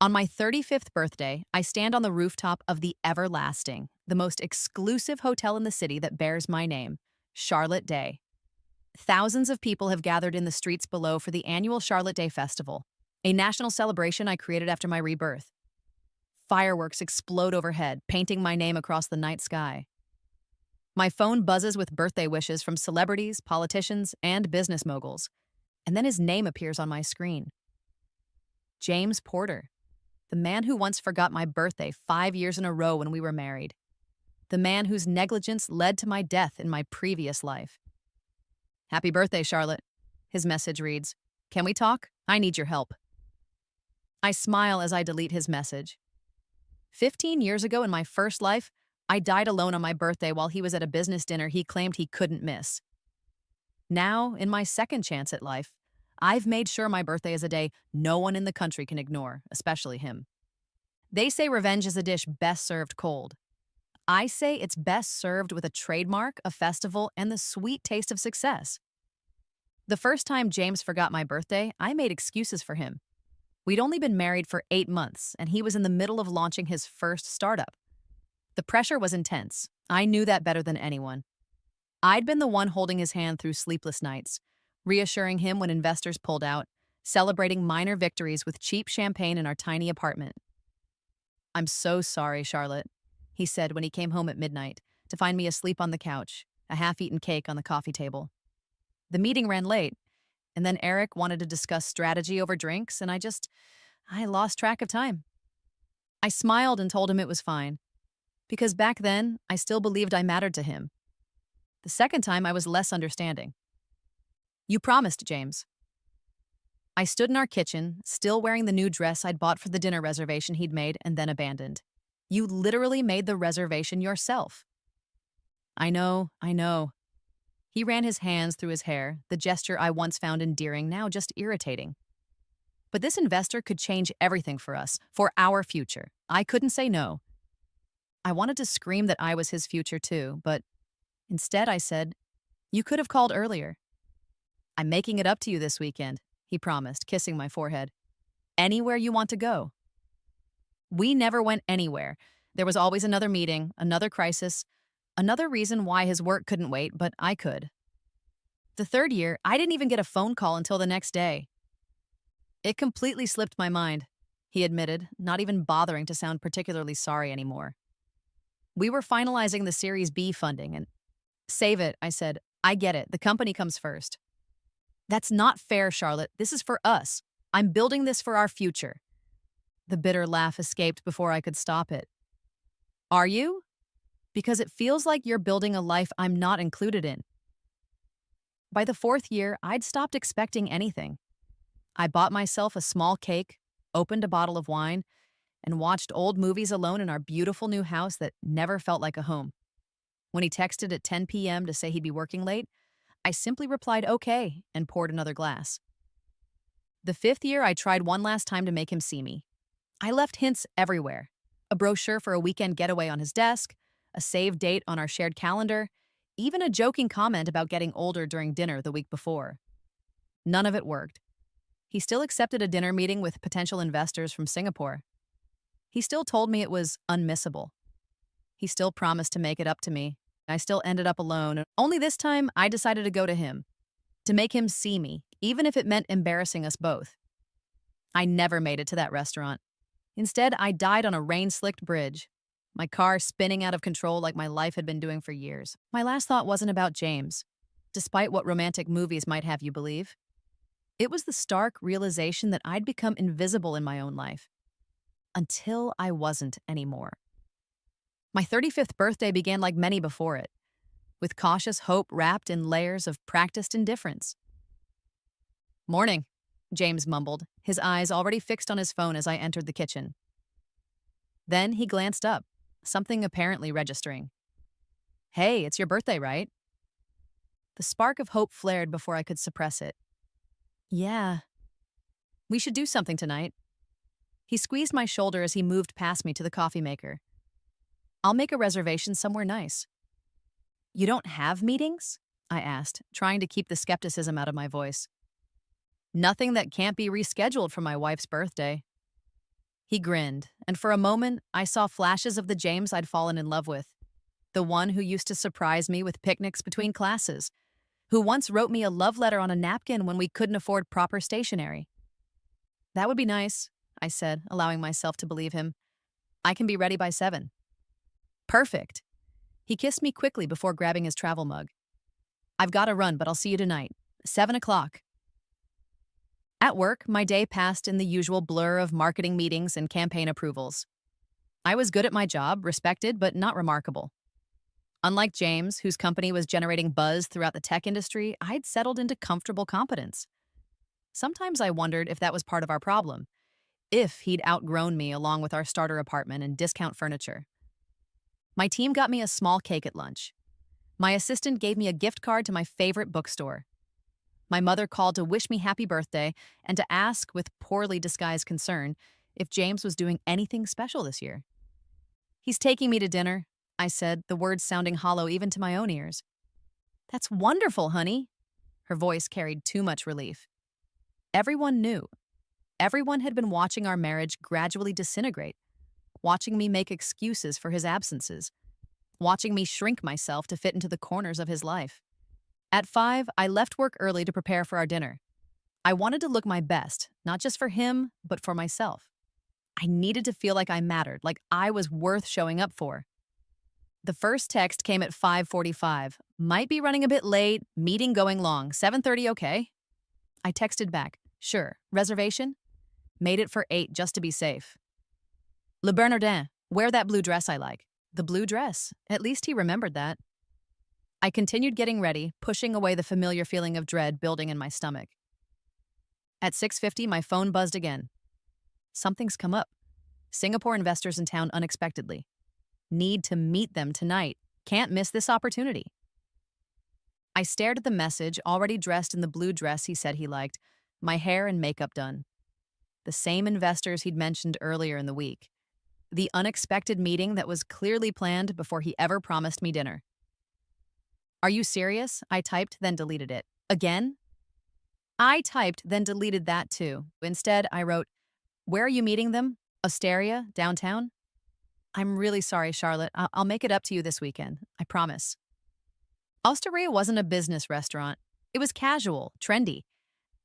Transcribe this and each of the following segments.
On my 35th birthday, I stand on the rooftop of the Everlasting, the most exclusive hotel in the city that bears my name, Charlotte Day. Thousands of people have gathered in the streets below for the annual Charlotte Day Festival, a national celebration I created after my rebirth. Fireworks explode overhead, painting my name across the night sky. My phone buzzes with birthday wishes from celebrities, politicians, and business moguls, and then his name appears on my screen. James Porter, the man who once forgot my birthday 5 years in a row when we were married. The man whose negligence led to my death in my previous life. Happy birthday, Charlotte. His message reads, "Can we talk? I need your help." I smile as I delete his message. 15 years ago in my first life, I died alone on my birthday while he was at a business dinner he claimed he couldn't miss. Now, in my second chance at life, I've made sure my birthday is a day no one in the country can ignore, especially him. They say revenge is a dish best served cold. I say it's best served with a trademark, a festival, and the sweet taste of success. The first time James forgot my birthday, I made excuses for him. We'd only been married for 8 months, and he was in the middle of launching his first startup. The pressure was intense. I knew that better than anyone. I'd been the one holding his hand through sleepless nights, reassuring him when investors pulled out, celebrating minor victories with cheap champagne in our tiny apartment. "I'm so sorry, Charlotte," he said when he came home at midnight to find me asleep on the couch, a half-eaten cake on the coffee table. The meeting ran late, and then Eric wanted to discuss strategy over drinks, and I lost track of time. I smiled and told him it was fine, because back then, I still believed I mattered to him. The second time, I was less understanding. "You promised, James." I stood in our kitchen, still wearing the new dress I'd bought for the dinner reservation he'd made and then abandoned. "You literally made the reservation yourself." I know. He ran his hands through his hair, the gesture I once found endearing, now just irritating. But this investor could change everything for us, for our future. I couldn't say no. I wanted to scream that I was his future too, but instead I said, "You could have called earlier." "I'm making it up to you this weekend," he promised, kissing my forehead. "Anywhere you want to go." We never went anywhere. There was always another meeting, another crisis, another reason why his work couldn't wait, but I could. The third year, I didn't even get a phone call until the next day. "It completely slipped my mind," he admitted, not even bothering to sound particularly sorry anymore. "We were finalizing the Series B funding and—" "Save it," I said. "I get it. The company comes first." "That's not fair, Charlotte. This is for us. I'm building this for our future." The bitter laugh escaped before I could stop it. "Are you? Because it feels like you're building a life I'm not included in." By the fourth year, I'd stopped expecting anything. I bought myself a small cake, opened a bottle of wine, and watched old movies alone in our beautiful new house that never felt like a home. When he texted at 10 p.m. to say he'd be working late, I simply replied okay and poured another glass. The fifth year, I tried one last time to make him see me. I left hints everywhere. A brochure for a weekend getaway on his desk, a saved date on our shared calendar, even a joking comment about getting older during dinner the week before. None of it worked. He still accepted a dinner meeting with potential investors from Singapore. He still told me it was unmissable. He still promised to make it up to me. I still ended up alone. Only this time, I decided to go to him, to make him see me, even if it meant embarrassing us both. I never made it to that restaurant. Instead, I died on a rain-slicked bridge, my car spinning out of control like my life had been doing for years. My last thought wasn't about James, despite what romantic movies might have you believe. It was the stark realization that I'd become invisible in my own life. Until I wasn't anymore. My 35th birthday began like many before it, with cautious hope wrapped in layers of practiced indifference. "Morning," James mumbled, his eyes already fixed on his phone as I entered the kitchen. Then he glanced up, something apparently registering. "Hey, it's your birthday, right?" The spark of hope flared before I could suppress it. "Yeah. We should do something tonight." He squeezed my shoulder as he moved past me to the coffee maker. "I'll make a reservation somewhere nice." "You don't have meetings?" I asked, trying to keep the skepticism out of my voice. "Nothing that can't be rescheduled for my wife's birthday." He grinned, and for a moment, I saw flashes of the James I'd fallen in love with. The one who used to surprise me with picnics between classes, who once wrote me a love letter on a napkin when we couldn't afford proper stationery. That would be nice, I said, allowing myself to believe him. I can be ready by 7. Perfect. He kissed me quickly before grabbing his travel mug. I've got to run, but I'll see you tonight. 7 o'clock. At work, my day passed in the usual blur of marketing meetings and campaign approvals. I was good at my job, respected, but not remarkable. Unlike James, whose company was generating buzz throughout the tech industry, I'd settled into comfortable competence. Sometimes I wondered if that was part of our problem, if he'd outgrown me along with our starter apartment and discount furniture. My team got me a small cake at lunch. My assistant gave me a gift card to my favorite bookstore. My mother called to wish me happy birthday and to ask, with poorly disguised concern, if James was doing anything special this year. He's taking me to dinner, I said, the words sounding hollow even to my own ears. That's wonderful, honey. Her voice carried too much relief. Everyone knew. Everyone had been watching our marriage gradually disintegrate, watching me make excuses for his absences, watching me shrink myself to fit into the corners of his life. At 5, I left work early to prepare for our dinner. I wanted to look my best, not just for him, but for myself. I needed to feel like I mattered, like I was worth showing up for. The first text came at 5:45. Might be running a bit late, meeting going long. 7:30 okay? I texted back, sure. Reservation? Made it for 8 just to be safe. Le Bernardin, wear that blue dress I like. The blue dress. At least he remembered that. I continued getting ready, pushing away the familiar feeling of dread building in my stomach. At 6:50, my phone buzzed again. Something's come up. Singapore investors in town unexpectedly. Need to meet them tonight. Can't miss this opportunity. I stared at the message, already dressed in the blue dress he said he liked, my hair and makeup done. The same investors he'd mentioned earlier in the week. The unexpected meeting that was clearly planned before he ever promised me dinner. Are you serious? I typed, then deleted it. Again? I typed, then deleted that too. Instead, I wrote, where are you meeting them? Osteria, downtown? I'm really sorry, Charlotte. I'll make it up to you this weekend. I promise. Osteria wasn't a business restaurant. It was casual, trendy.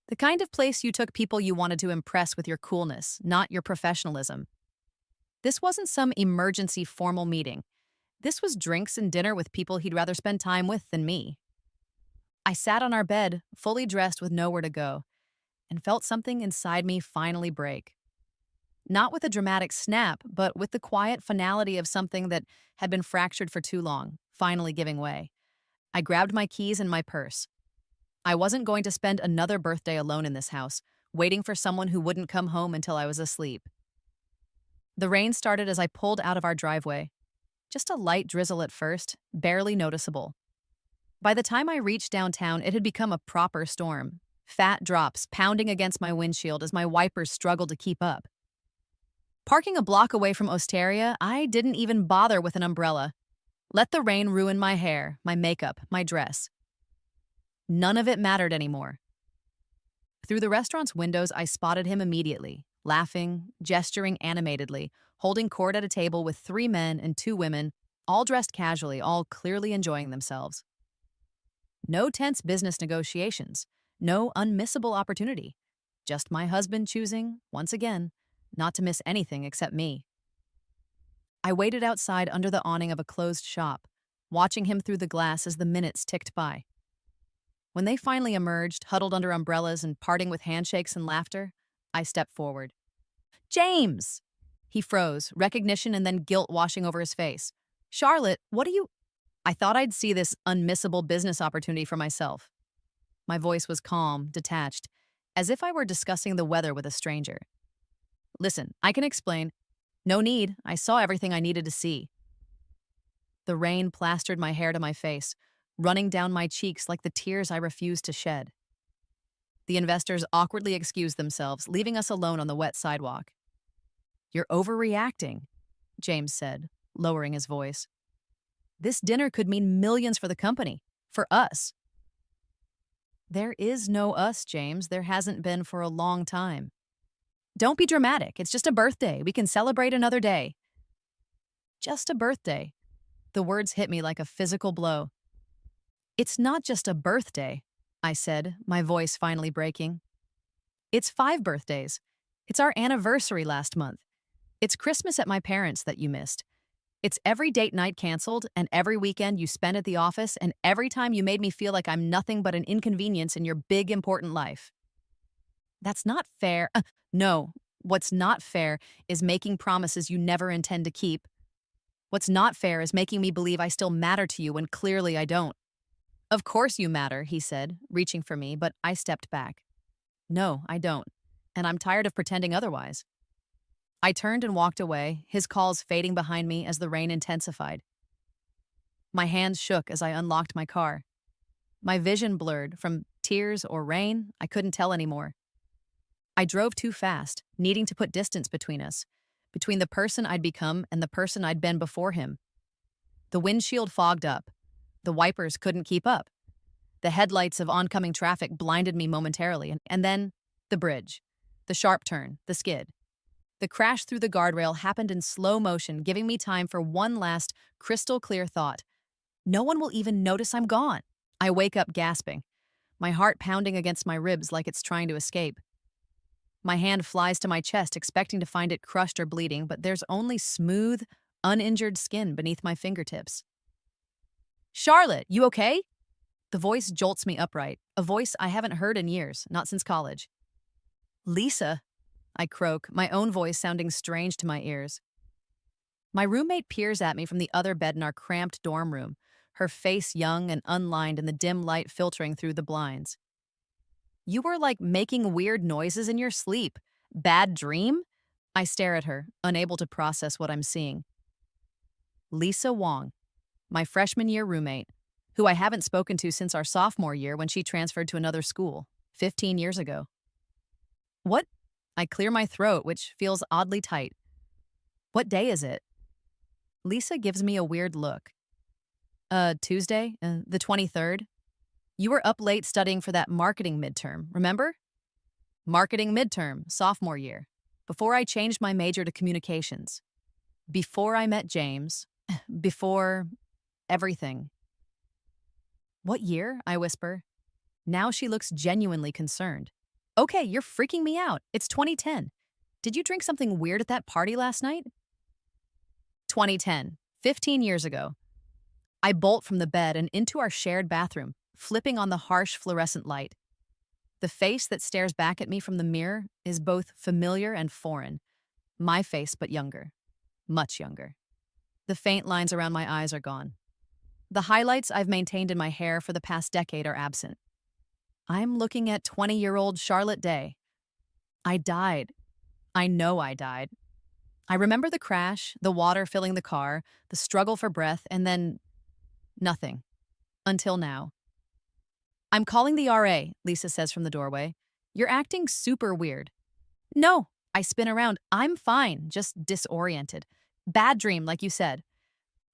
The kind of place you took people you wanted to impress with your coolness, not your professionalism. This wasn't some emergency formal meeting. This was drinks and dinner with people he'd rather spend time with than me. I sat on our bed, fully dressed with nowhere to go, and felt something inside me finally break. Not with a dramatic snap, but with the quiet finality of something that had been fractured for too long, finally giving way. I grabbed my keys and my purse. I wasn't going to spend another birthday alone in this house, waiting for someone who wouldn't come home until I was asleep. The rain started as I pulled out of our driveway. Just a light drizzle at first, barely noticeable. By the time I reached downtown, it had become a proper storm. Fat drops pounding against my windshield as my wipers struggled to keep up. Parking a block away from Osteria, I didn't even bother with an umbrella. Let the rain ruin my hair, my makeup, my dress. None of it mattered anymore. Through the restaurant's windows, I spotted him immediately, laughing, gesturing animatedly, holding court at a table with 3 men and 2 women, all dressed casually, all clearly enjoying themselves. No tense business negotiations, no unmissable opportunity. Just my husband choosing, once again, not to miss anything except me. I waited outside under the awning of a closed shop, watching him through the glass as the minutes ticked by. When they finally emerged, huddled under umbrellas and parting with handshakes and laughter, I stepped forward. James! He froze, recognition and then guilt washing over his face. Charlotte, what are you— I thought I'd see this unmissable business opportunity for myself. My voice was calm, detached, as if I were discussing the weather with a stranger. Listen, I can explain. No need, I saw everything I needed to see. The rain plastered my hair to my face, running down my cheeks like the tears I refused to shed. The investors awkwardly excused themselves, leaving us alone on the wet sidewalk. You're overreacting, James said, lowering his voice. This dinner could mean millions for the company, for us. There is no us, James. There hasn't been for a long time. Don't be dramatic. It's just a birthday. We can celebrate another day. Just a birthday. The words hit me like a physical blow. It's not just a birthday, I said, my voice finally breaking. It's 5 birthdays. It's our anniversary last month. It's Christmas at my parents' that you missed. It's every date night canceled, and every weekend you spent at the office, and every time you made me feel like I'm nothing but an inconvenience in your big, important life. That's not fair. No, what's not fair is making promises you never intend to keep. What's not fair is making me believe I still matter to you when clearly I don't. Of course you matter, he said, reaching for me, but I stepped back. No, I don't, and I'm tired of pretending otherwise. I turned and walked away, his calls fading behind me as the rain intensified. My hands shook as I unlocked my car. My vision blurred. From tears or rain, I couldn't tell anymore. I drove too fast, needing to put distance between us, between the person I'd become and the person I'd been before him. The windshield fogged up. The wipers couldn't keep up. The headlights of oncoming traffic blinded me momentarily, and then the bridge, the sharp turn, the skid. The crash through the guardrail happened in slow motion, giving me time for one last, crystal-clear thought. No one will even notice I'm gone. I wake up gasping, my heart pounding against my ribs like it's trying to escape. My hand flies to my chest, expecting to find it crushed or bleeding, but there's only smooth, uninjured skin beneath my fingertips. Charlotte, you okay? The voice jolts me upright, a voice I haven't heard in years, not since college. Lisa, I croak, my own voice sounding strange to my ears. My roommate peers at me from the other bed in our cramped dorm room, her face young and unlined in the dim light filtering through the blinds. You were like making weird noises in your sleep. Bad dream? I stare at her, unable to process what I'm seeing. Lisa Wong, my freshman year roommate, who I haven't spoken to since our sophomore year when she transferred to another school, 15 years ago. What? I clear my throat, which feels oddly tight. What day is it? Lisa gives me a weird look. Tuesday, the 23rd. You were up late studying for that marketing midterm, remember? Marketing midterm, sophomore year, before I changed my major to communications. Before I met James. Before everything. What year? I whisper. Now she looks genuinely concerned. Okay, you're freaking me out. It's 2010. Did you drink something weird at that party last night? 2010, 15 years ago. I bolt from the bed and into our shared bathroom, flipping on the harsh fluorescent light. The face that stares back at me from the mirror is both familiar and foreign. My face, but younger. Much younger. The faint lines around my eyes are gone. The highlights I've maintained in my hair for the past decade are absent. I'm looking at 20-year-old Charlotte Day. I died. I know I died. I remember the crash, the water filling the car, the struggle for breath, and then nothing. Until now. I'm calling the RA, Lisa says from the doorway. You're acting super weird. No, I spin around. I'm fine, just disoriented. Bad dream, like you said.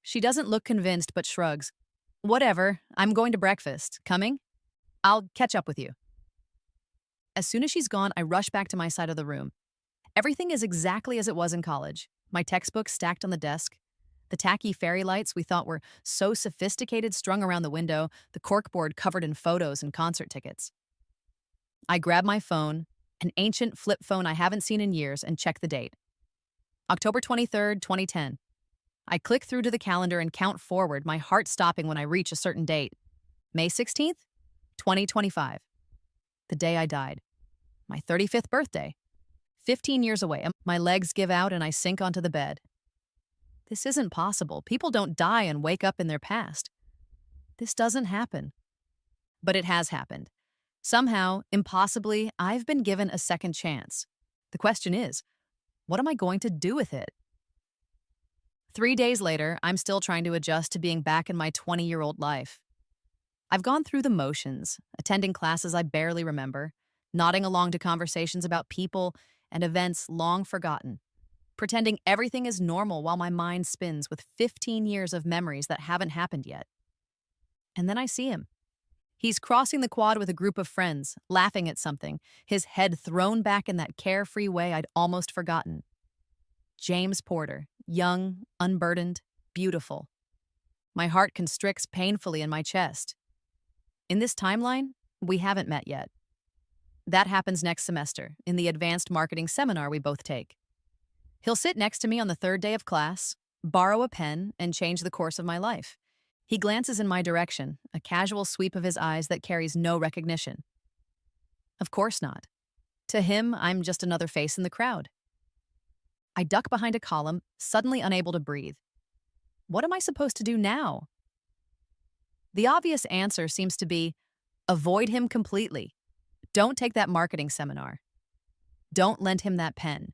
She doesn't look convinced but shrugs. Whatever, I'm going to breakfast. Coming? I'll catch up with you. As soon as she's gone, I rush back to my side of the room. Everything is exactly as it was in college. My textbooks stacked on the desk. The tacky fairy lights we thought were so sophisticated strung around the window, the corkboard covered in photos and concert tickets. I grab my phone, an ancient flip phone I haven't seen in years, and check the date. October 23rd, 2010. I click through to the calendar and count forward, my heart stopping when I reach a certain date. May 16th, 2025. The day I died. My 35th birthday. 15 years away. My legs give out and I sink onto the bed. This isn't possible. People don't die and wake up in their past. This doesn't happen. But it has happened. Somehow, impossibly, I've been given a second chance. The question is, what am I going to do with it? 3 days later, I'm still trying to adjust to being back in my 20-year-old life. I've gone through the motions, attending classes I barely remember, nodding along to conversations about people and events long forgotten, pretending everything is normal while my mind spins with 15 years of memories that haven't happened yet. And then I see him. He's crossing the quad with a group of friends, laughing at something, his head thrown back in that carefree way I'd almost forgotten. James Porter, young, unburdened, beautiful. My heart constricts painfully in my chest. In this timeline, we haven't met yet. That happens next semester, in the advanced marketing seminar we both take. He'll sit next to me on the third day of class, borrow a pen, and change the course of my life. He glances in my direction, a casual sweep of his eyes that carries no recognition. Of course not. To him, I'm just another face in the crowd. I duck behind a column, suddenly unable to breathe. What am I supposed to do now? The obvious answer seems to be, avoid him completely. Don't take that marketing seminar. Don't lend him that pen.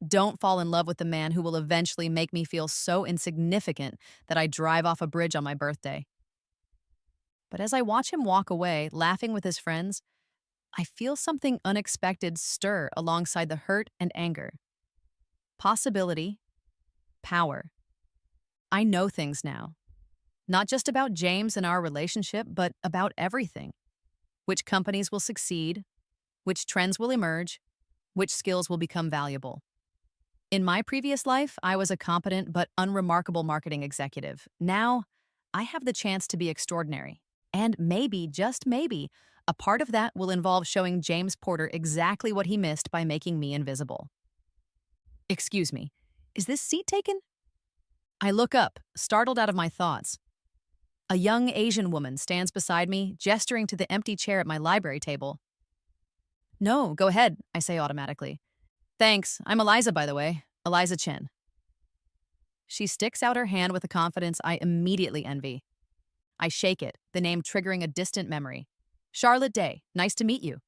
Don't fall in love with the man who will eventually make me feel so insignificant that I drive off a bridge on my birthday. But as I watch him walk away, laughing with his friends, I feel something unexpected stir alongside the hurt and anger. Possibility, power. I know things now. Not just about James and our relationship, but about everything. Which companies will succeed, which trends will emerge, which skills will become valuable. In my previous life, I was a competent but unremarkable marketing executive. Now, I have the chance to be extraordinary. And maybe, just maybe, a part of that will involve showing James Porter exactly what he missed by making me invisible. Excuse me, is this seat taken? I look up, startled out of my thoughts. A young Asian woman stands beside me, gesturing to the empty chair at my library table. No, go ahead, I say automatically. Thanks, I'm Eliza, by the way. Eliza Chen. She sticks out her hand with a confidence I immediately envy. I shake it, the name triggering a distant memory. Charlotte Day, nice to meet you.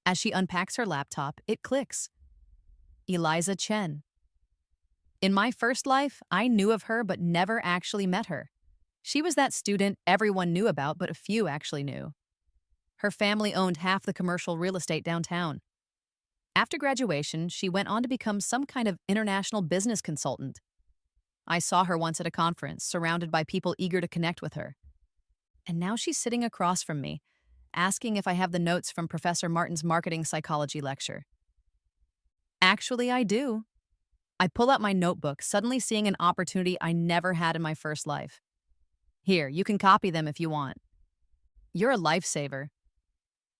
As she unpacks her laptop, it clicks. Eliza Chen. In my first life, I knew of her but never actually met her. She was that student everyone knew about but a few actually knew. Her family owned half the commercial real estate downtown. After graduation, she went on to become some kind of international business consultant. I saw her once at a conference, surrounded by people eager to connect with her. And now she's sitting across from me, asking if I have the notes from Professor Martin's marketing psychology lecture. Actually, I do. I pull out my notebook, suddenly seeing an opportunity I never had in my first life. Here, you can copy them if you want. You're a lifesaver.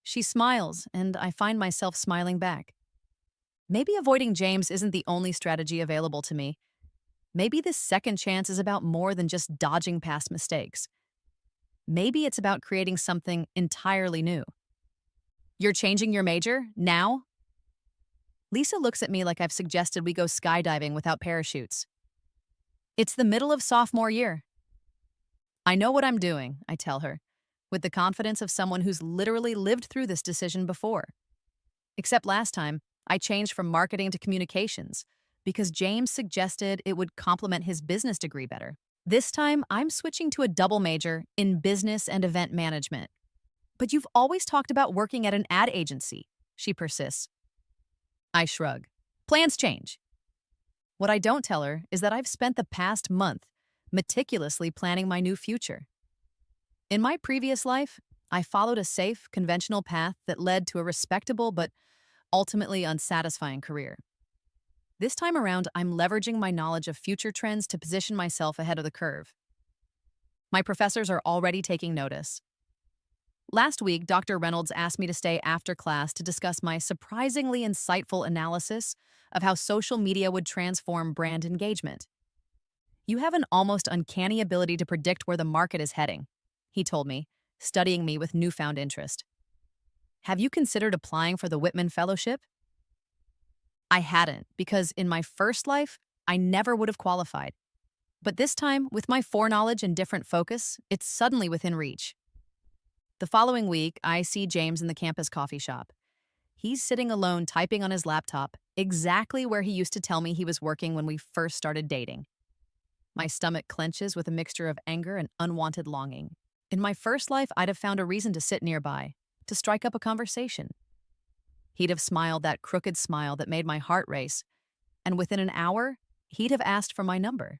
She smiles, and I find myself smiling back. Maybe avoiding James isn't the only strategy available to me. Maybe this second chance is about more than just dodging past mistakes. Maybe it's about creating something entirely new. You're changing your major? Now? Lisa looks at me like I've suggested we go skydiving without parachutes. It's the middle of sophomore year. I know what I'm doing, I tell her, with the confidence of someone who's literally lived through this decision before. Except last time, I changed from marketing to communications because James suggested it would complement his business degree better. This time, I'm switching to a double major in business and event management. But you've always talked about working at an ad agency, she persists. I shrug. Plans change. What I don't tell her is that I've spent the past month meticulously planning my new future. In my previous life, I followed a safe, conventional path that led to a respectable but ultimately unsatisfying career. This time around, I'm leveraging my knowledge of future trends to position myself ahead of the curve. My professors are already taking notice. Last week, Dr. Reynolds asked me to stay after class to discuss my surprisingly insightful analysis of how social media would transform brand engagement. You have an almost uncanny ability to predict where the market is heading, he told me, studying me with newfound interest. Have you considered applying for the Whitman Fellowship? I hadn't, because in my first life, I never would have qualified. But this time, with my foreknowledge and different focus, it's suddenly within reach. The following week, I see James in the campus coffee shop. He's sitting alone typing on his laptop, exactly where he used to tell me he was working when we first started dating. My stomach clenches with a mixture of anger and unwanted longing. In my first life, I'd have found a reason to sit nearby, to strike up a conversation. He'd have smiled that crooked smile that made my heart race, and within an hour, he'd have asked for my number.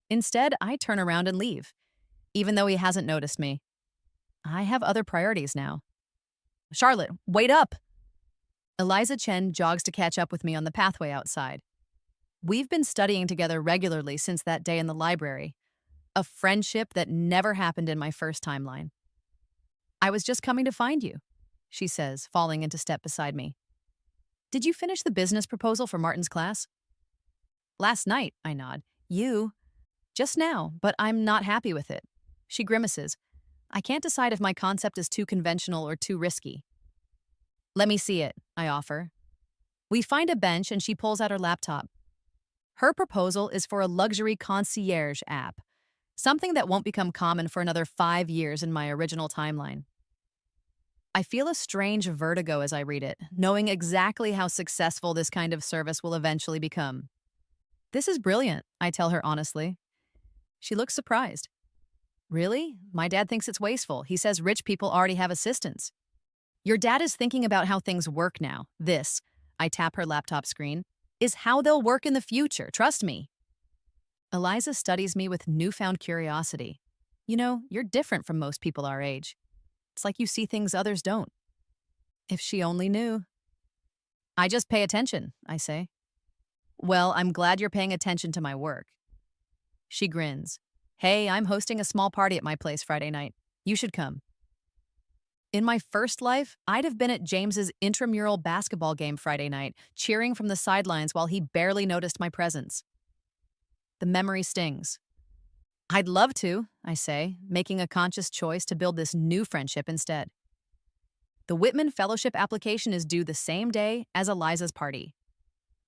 Instead, I turn around and leave, even though he hasn't noticed me. I have other priorities now. Charlotte, wait up! Eliza Chen jogs to catch up with me on the pathway outside. We've been studying together regularly since that day in the library, a friendship that never happened in my first timeline. I was just coming to find you, she says, falling into step beside me. Did you finish the business proposal for Martin's class? Last night, I nod. You? Just now, but I'm not happy with it. She grimaces. I can't decide if my concept is too conventional or too risky. Let me see it, I offer. We find a bench and she pulls out her laptop. Her proposal is for a luxury concierge app, something that won't become common for another 5 years in my original timeline. I feel a strange vertigo as I read it, knowing exactly how successful this kind of service will eventually become. This is brilliant, I tell her honestly. She looks surprised. Really? My dad thinks it's wasteful. He says rich people already have assistants. Your dad is thinking about how things work now. This, I tap her laptop screen, is how they'll work in the future. Trust me. Eliza studies me with newfound curiosity. You know, you're different from most people our age. It's like you see things others don't. If she only knew. I just pay attention, I say. Well, I'm glad you're paying attention to my work. She grins. Hey, I'm hosting a small party at my place Friday night. You should come. In my first life, I'd have been at James's intramural basketball game Friday night, cheering from the sidelines while he barely noticed my presence. The memory stings. I'd love to, I say, making a conscious choice to build this new friendship instead. The Whitman Fellowship application is due the same day as Eliza's party.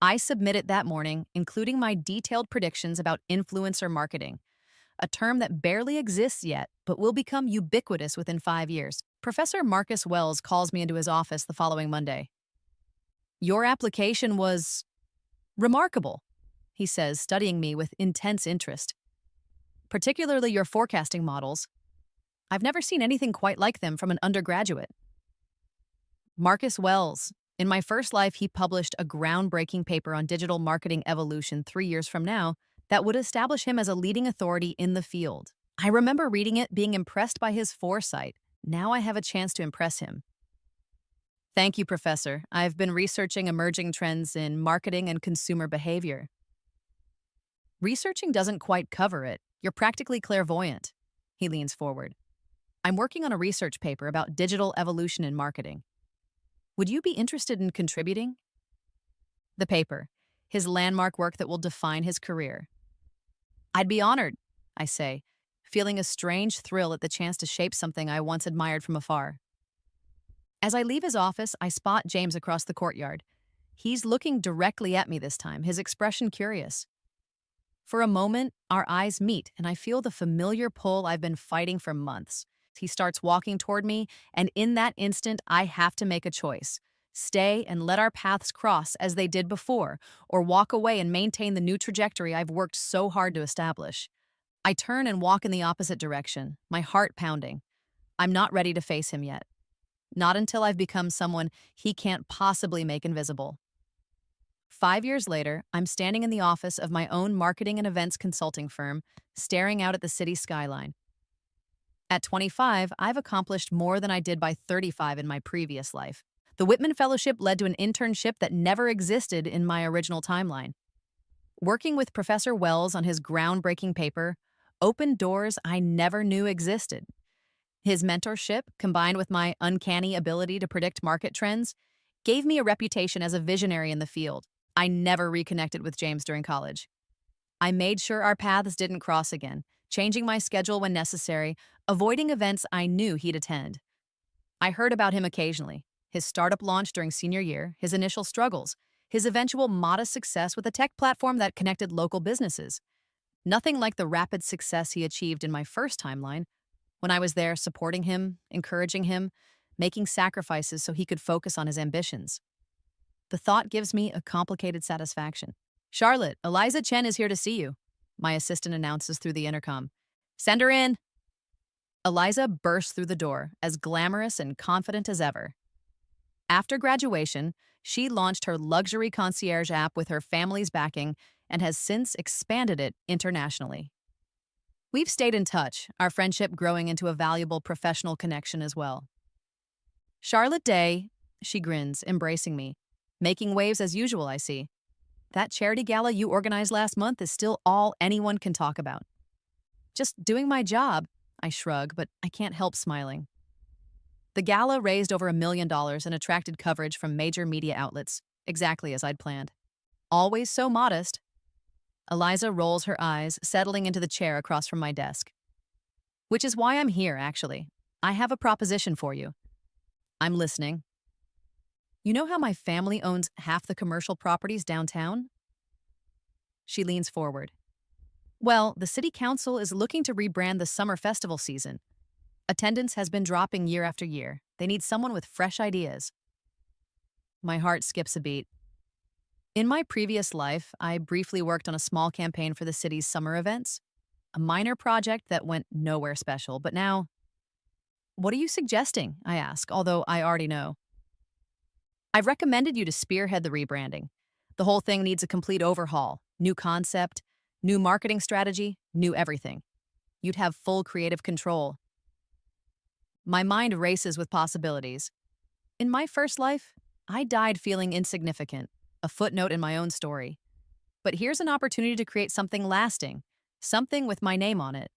I submit it that morning, including my detailed predictions about influencer marketing, a term that barely exists yet, but will become ubiquitous within 5 years. Professor Marcus Wells calls me into his office the following Monday. Your application was remarkable, he says, studying me with intense interest. Particularly your forecasting models. I've never seen anything quite like them from an undergraduate. Marcus Wells. In my first life, he published a groundbreaking paper on digital marketing evolution 3 years from now that would establish him as a leading authority in the field. I remember reading it, being impressed by his foresight. Now I have a chance to impress him. Thank you, Professor. I've been researching emerging trends in marketing and consumer behavior. Researching doesn't quite cover it. You're practically clairvoyant. He leans forward. I'm working on a research paper about digital evolution in marketing. Would you be interested in contributing? The paper, his landmark work that will define his career. I'd be honored, I say, feeling a strange thrill at the chance to shape something I once admired from afar. As I leave his office, I spot James across the courtyard. He's looking directly at me this time, his expression curious. For a moment, our eyes meet, and I feel the familiar pull I've been fighting for months. He starts walking toward me, and in that instant, I have to make a choice. Stay and let our paths cross as they did before, or walk away and maintain the new trajectory I've worked so hard to establish. I turn and walk in the opposite direction, my heart pounding. I'm not ready to face him yet. Not until I've become someone he can't possibly make invisible. 5 years later, I'm standing in the office of my own marketing and events consulting firm, staring out at the city skyline. At 25, I've accomplished more than I did by 35 in my previous life. The Whitman Fellowship led to an internship that never existed in my original timeline. Working with Professor Wells on his groundbreaking paper opened doors I never knew existed. His mentorship, combined with my uncanny ability to predict market trends, gave me a reputation as a visionary in the field. I never reconnected with James during college. I made sure our paths didn't cross again, changing my schedule when necessary, avoiding events I knew he'd attend. I heard about him occasionally, his startup launch during senior year, his initial struggles, his eventual modest success with a tech platform that connected local businesses. Nothing like the rapid success he achieved in my first timeline, when I was there supporting him, encouraging him, making sacrifices so he could focus on his ambitions. The thought gives me a complicated satisfaction. Charlotte, Eliza Chen is here to see you, my assistant announces through the intercom. Send her in. Eliza bursts through the door, as glamorous and confident as ever. After graduation, she launched her luxury concierge app with her family's backing and has since expanded it internationally. We've stayed in touch, our friendship growing into a valuable professional connection as well. Charlotte Day, she grins, embracing me. Making waves as usual, I see. That charity gala you organized last month is still all anyone can talk about. Just doing my job, I shrug, but I can't help smiling. The gala raised over $1 million and attracted coverage from major media outlets, exactly as I'd planned. Always so modest. Eliza rolls her eyes, settling into the chair across from my desk. Which is why I'm here, actually. I have a proposition for you. I'm listening. You know how my family owns half the commercial properties downtown? She leans forward. Well, the city council is looking to rebrand the summer festival season. Attendance has been dropping year after year. They need someone with fresh ideas. My heart skips a beat. In my previous life, I briefly worked on a small campaign for the city's summer events. A minor project that went nowhere special, but now... What are you suggesting? I ask, although I already know. I've recommended you to spearhead the rebranding. The whole thing needs a complete overhaul. New concept, new marketing strategy, new everything. You'd have full creative control. My mind races with possibilities. In my first life, I died feeling insignificant, a footnote in my own story. But here's an opportunity to create something lasting, something with my name on it.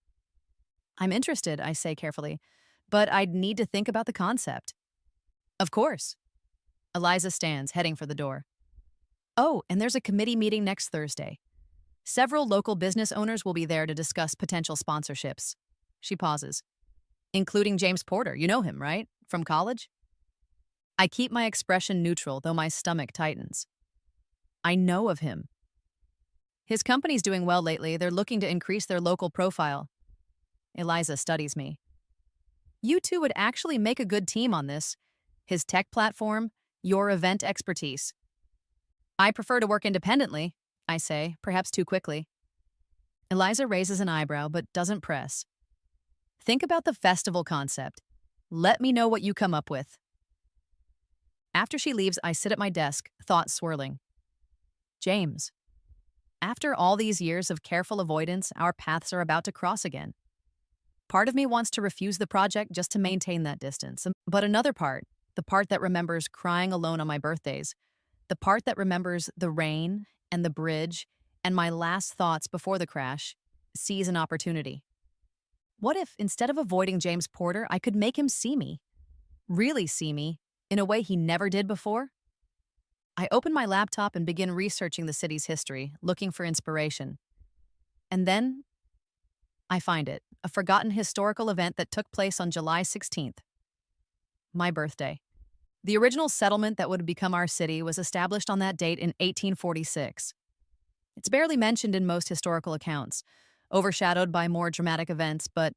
I'm interested, I say carefully, but I'd need to think about the concept. Of course. Eliza stands, heading for the door. Oh, and there's a committee meeting next Thursday. Several local business owners will be there to discuss potential sponsorships. She pauses. Including James Porter. You know him, right? From college? I keep my expression neutral, though my stomach tightens. I know of him. His company's doing well lately. They're looking to increase their local profile. Eliza studies me. You two would actually make a good team on this. His tech platform, your event expertise. I prefer to work independently, I say, perhaps too quickly. Eliza raises an eyebrow but doesn't press. Think about the festival concept. Let me know what you come up with. After she leaves, I sit at my desk, thoughts swirling. James. After all these years of careful avoidance, our paths are about to cross again. Part of me wants to refuse the project just to maintain that distance, but another part, the part that remembers crying alone on my birthdays, the part that remembers the rain and the bridge and my last thoughts before the crash, sees an opportunity. What if, instead of avoiding James Porter, I could make him see me? Really see me, in a way he never did before? I open my laptop and begin researching the city's history, looking for inspiration. And then I find it, a forgotten historical event that took place on July 16th. My birthday. The original settlement that would become our city was established on that date in 1846. It's barely mentioned in most historical accounts, overshadowed by more dramatic events, but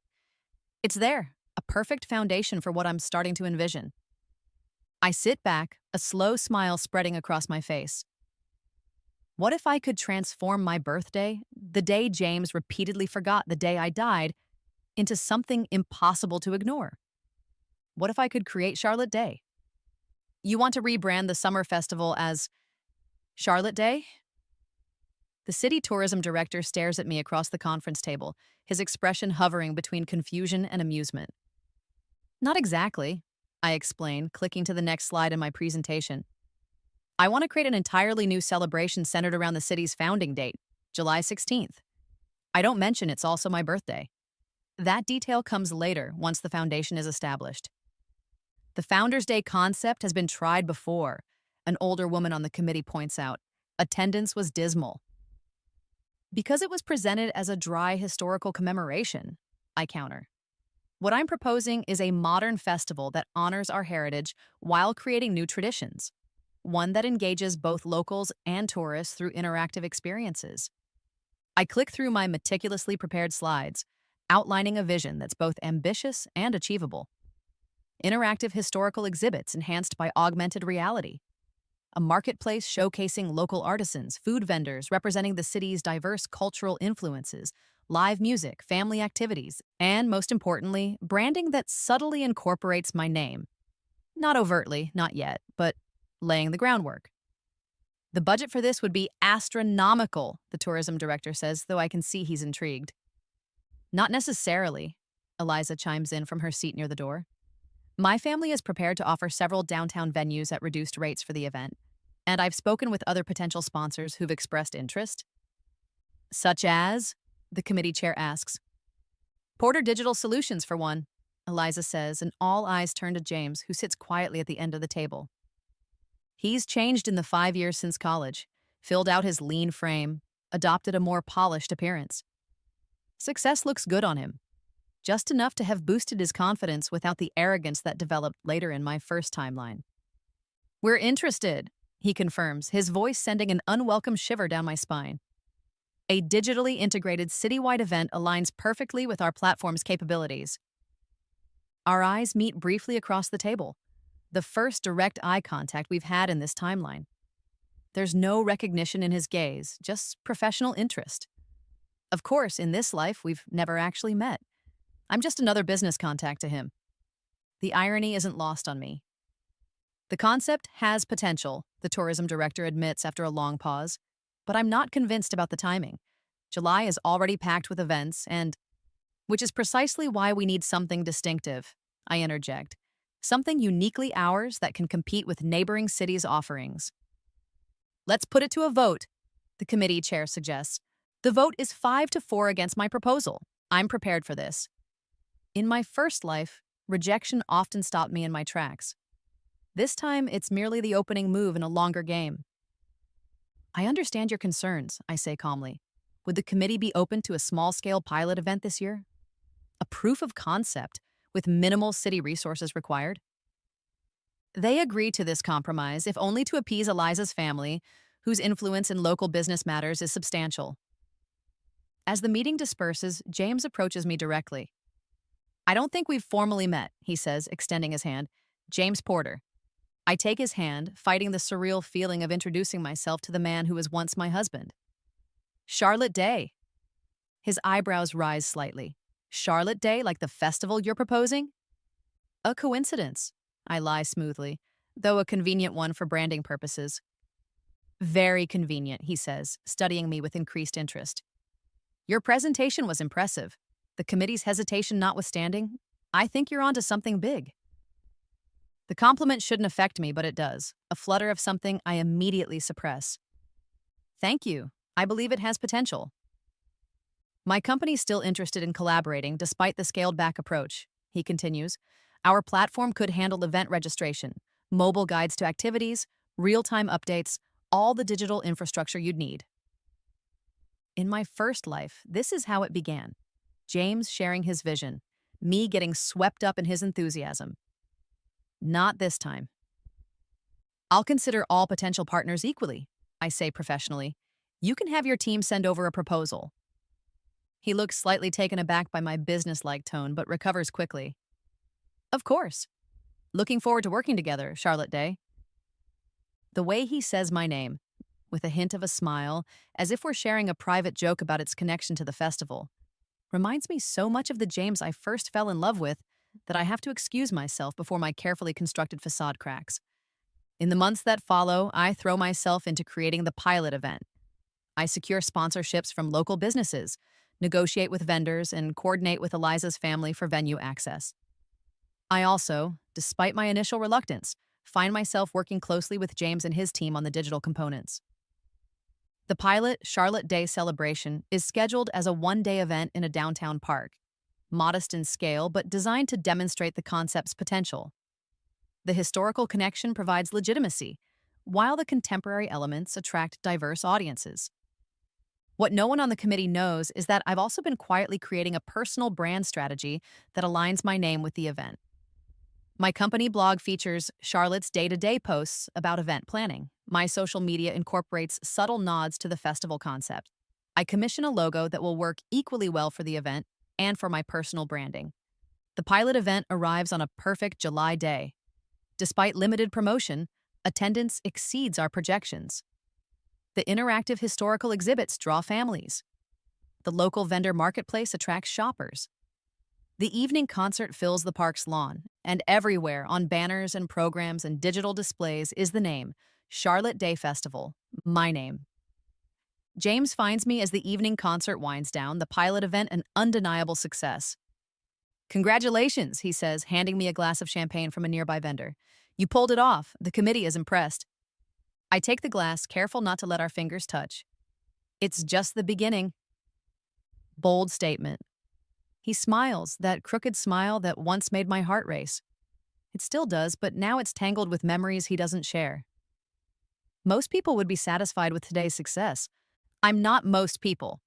it's there, a perfect foundation for what I'm starting to envision. I sit back, a slow smile spreading across my face. What if I could transform my birthday, the day James repeatedly forgot the day I died, into something impossible to ignore? What if I could create Charlotte Day? You want to rebrand the summer festival as Charlotte Day? The city tourism director stares at me across the conference table, his expression hovering between confusion and amusement. Not exactly, I explain, clicking to the next slide in my presentation. I want to create an entirely new celebration centered around the city's founding date, July 16th. I don't mention it's also my birthday. That detail comes later, once the foundation is established. The Founders' Day concept has been tried before, an older woman on the committee points out. Attendance was dismal. Because it was presented as a dry historical commemoration, I counter. What I'm proposing is a modern festival that honors our heritage while creating new traditions, one that engages both locals and tourists through interactive experiences. I click through my meticulously prepared slides, outlining a vision that's both ambitious and achievable. Interactive historical exhibits enhanced by augmented reality. A marketplace showcasing local artisans, food vendors representing the city's diverse cultural influences, live music, family activities, and most importantly, branding that subtly incorporates my name. Not overtly, not yet, but laying the groundwork. The budget for this would be astronomical, the tourism director says, though I can see he's intrigued. Not necessarily, Eliza chimes in from her seat near the door. My family is prepared to offer several downtown venues at reduced rates for the event, and I've spoken with other potential sponsors who've expressed interest. Such as? The committee chair asks. Porter Digital Solutions, for one, Eliza says, and all eyes turn to James, who sits quietly at the end of the table. He's changed in the 5 years since college, filled out his lean frame, adopted a more polished appearance. Success looks good on him, just enough to have boosted his confidence without the arrogance that developed later in my first timeline. We're interested, he confirms, his voice sending an unwelcome shiver down my spine. A digitally integrated citywide event aligns perfectly with our platform's capabilities. Our eyes meet briefly across the table, the first direct eye contact we've had in this timeline. There's no recognition in his gaze, just professional interest. Of course, in this life, we've never actually met. I'm just another business contact to him. The irony isn't lost on me. The concept has potential, the tourism director admits after a long pause, but I'm not convinced about the timing. July is already packed with events, and which is precisely why we need something distinctive, I interject. Something uniquely ours that can compete with neighboring cities' offerings. Let's put it to a vote, the committee chair suggests. The vote is 5-4 against my proposal. I'm prepared for this. In my first life, rejection often stopped me in my tracks. This time, it's merely the opening move in a longer game. I understand your concerns, I say calmly. Would the committee be open to a small-scale pilot event this year? A proof of concept, with minimal city resources required? They agree to this compromise, if only to appease Eliza's family, whose influence in local business matters is substantial. As the meeting disperses, James approaches me directly. I don't think we've formally met, he says, extending his hand. James Porter. I take his hand, fighting the surreal feeling of introducing myself to the man who was once my husband. Charlotte Day. His eyebrows rise slightly. Charlotte Day, like the festival you're proposing? A coincidence, I lie smoothly, though a convenient one for branding purposes. Very convenient, he says, studying me with increased interest. Your presentation was impressive. The committee's hesitation notwithstanding, I think you're onto something big. The compliment shouldn't affect me, but it does. A flutter of something I immediately suppress. Thank you. I believe it has potential. My company's still interested in collaborating despite the scaled-back approach, he continues. Our platform could handle event registration, mobile guides to activities, real-time updates, all the digital infrastructure you'd need. In my first life, this is how it began. James sharing his vision, me getting swept up in his enthusiasm. Not this time. I'll consider all potential partners equally, I say professionally. You can have your team send over a proposal. He looks slightly taken aback by my business-like tone, but recovers quickly. Of course. Looking forward to working together, Charlotte Day. The way he says my name, with a hint of a smile, as if we're sharing a private joke about its connection to the festival, reminds me so much of the James I first fell in love with that I have to excuse myself before my carefully constructed facade cracks. In the months that follow, I throw myself into creating the pilot event. I secure sponsorships from local businesses, negotiate with vendors, and coordinate with Eliza's family for venue access. I also, despite my initial reluctance, find myself working closely with James and his team on the digital components. The pilot Charlotte Day celebration is scheduled as a one-day event in a downtown park, modest in scale but designed to demonstrate the concept's potential. The historical connection provides legitimacy, while the contemporary elements attract diverse audiences. What no one on the committee knows is that I've also been quietly creating a personal brand strategy that aligns my name with the event. My company blog features Charlotte's day-to-day posts about event planning. My social media incorporates subtle nods to the festival concept. I commission a logo that will work equally well for the event and for my personal branding. The pilot event arrives on a perfect July day. Despite limited promotion, attendance exceeds our projections. The interactive historical exhibits draw families. The local vendor marketplace attracts shoppers. The evening concert fills the park's lawn, and everywhere on banners and programs and digital displays is the name, Charlotte Day Festival, my name. James finds me as the evening concert winds down, the pilot event an undeniable success. Congratulations, he says, handing me a glass of champagne from a nearby vendor. You pulled it off. The committee is impressed. I take the glass, careful not to let our fingers touch. It's just the beginning. Bold statement. He smiles, that crooked smile that once made my heart race. It still does, but now it's tangled with memories he doesn't share. Most people would be satisfied with today's success. I'm not most people.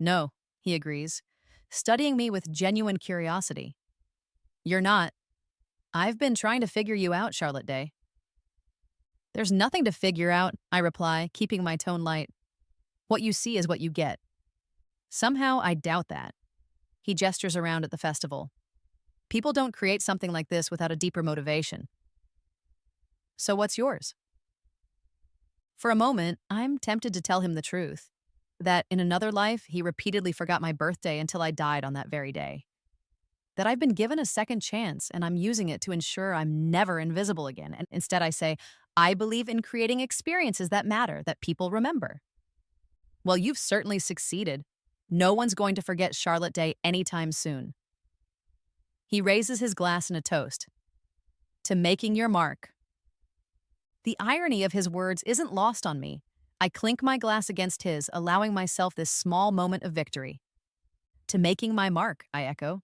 No, he agrees, studying me with genuine curiosity. You're not. I've been trying to figure you out, Charlotte Day. There's nothing to figure out, I reply, keeping my tone light. What you see is what you get. Somehow I doubt that. He gestures around at the festival. People don't create something like this without a deeper motivation. So what's yours? For a moment, I'm tempted to tell him the truth, that in another life, he repeatedly forgot my birthday until I died on that very day. That I've been given a second chance and I'm using it to ensure I'm never invisible again. And instead I say, I believe in creating experiences that matter, that people remember. Well, you've certainly succeeded. No one's going to forget Charlotte Day anytime soon. He raises his glass in a toast. To making your mark. The irony of his words isn't lost on me. I clink my glass against his, allowing myself this small moment of victory. To making my mark, I echo.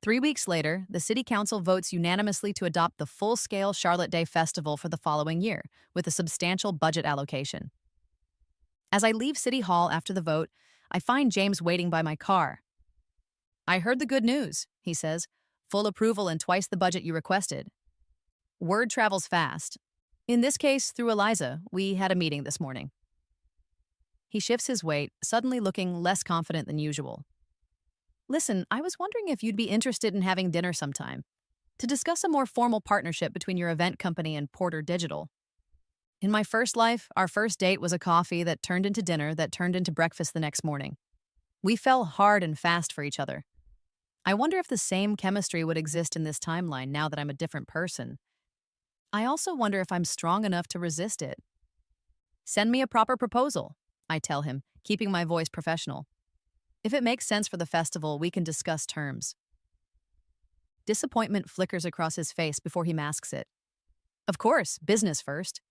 3 weeks later, the City Council votes unanimously to adopt the full-scale Charlotte Day Festival for the following year, with a substantial budget allocation. As I leave City Hall after the vote, I find James waiting by my car. I heard the good news, he says. Full approval and twice the budget you requested. Word travels fast. In this case, through Eliza, we had a meeting this morning. He shifts his weight, suddenly looking less confident than usual. Listen, I was wondering if you'd be interested in having dinner sometime, to discuss a more formal partnership between your event company and Porter Digital. In my first life, our first date was a coffee that turned into dinner that turned into breakfast the next morning. We fell hard and fast for each other. I wonder if the same chemistry would exist in this timeline now that I'm a different person. I also wonder if I'm strong enough to resist it. Send me a proper proposal, I tell him, keeping my voice professional. If it makes sense for the festival, we can discuss terms. Disappointment flickers across his face before he masks it. Of course, business first.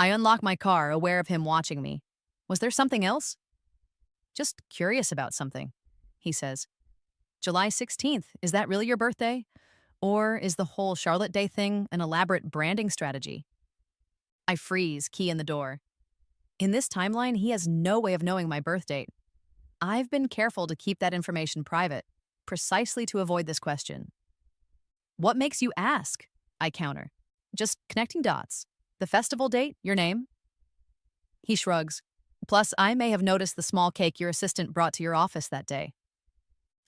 I unlock my car, aware of him watching me. Was there something else? Just curious about something, he says. July 16th, is that really your birthday? Or is the whole Charlotte Day thing an elaborate branding strategy? I freeze, key in the door. In this timeline, he has no way of knowing my birth date. I've been careful to keep that information private, precisely to avoid this question. What makes you ask? I counter. Just connecting dots. The festival date, your name? He shrugs. Plus, I may have noticed the small cake your assistant brought to your office that day.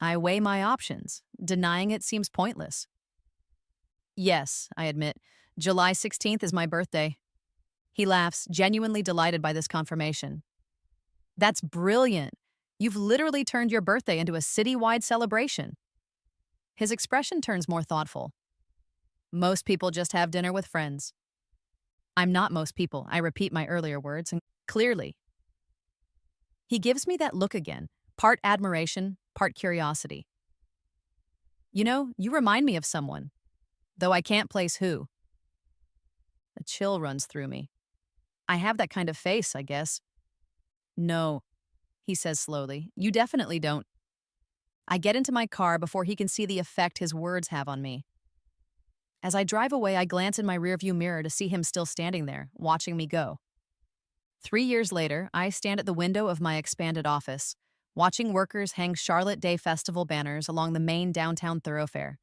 I weigh my options. Denying it seems pointless. Yes, I admit, July 16th is my birthday. He laughs, genuinely delighted by this confirmation. That's brilliant. You've literally turned your birthday into a city-wide celebration. His expression turns more thoughtful. Most people just have dinner with friends. I'm not most people. I repeat my earlier words, and clearly. He gives me that look again, part admiration, part curiosity. You know, you remind me of someone, though I can't place who. A chill runs through me. I have that kind of face, I guess. No, he says slowly. You definitely don't. I get into my car before he can see the effect his words have on me. As I drive away, I glance in my rearview mirror to see him still standing there, watching me go. 3 years later, I stand at the window of my expanded office, watching workers hang Charlotte Day Festival banners along the main downtown thoroughfare.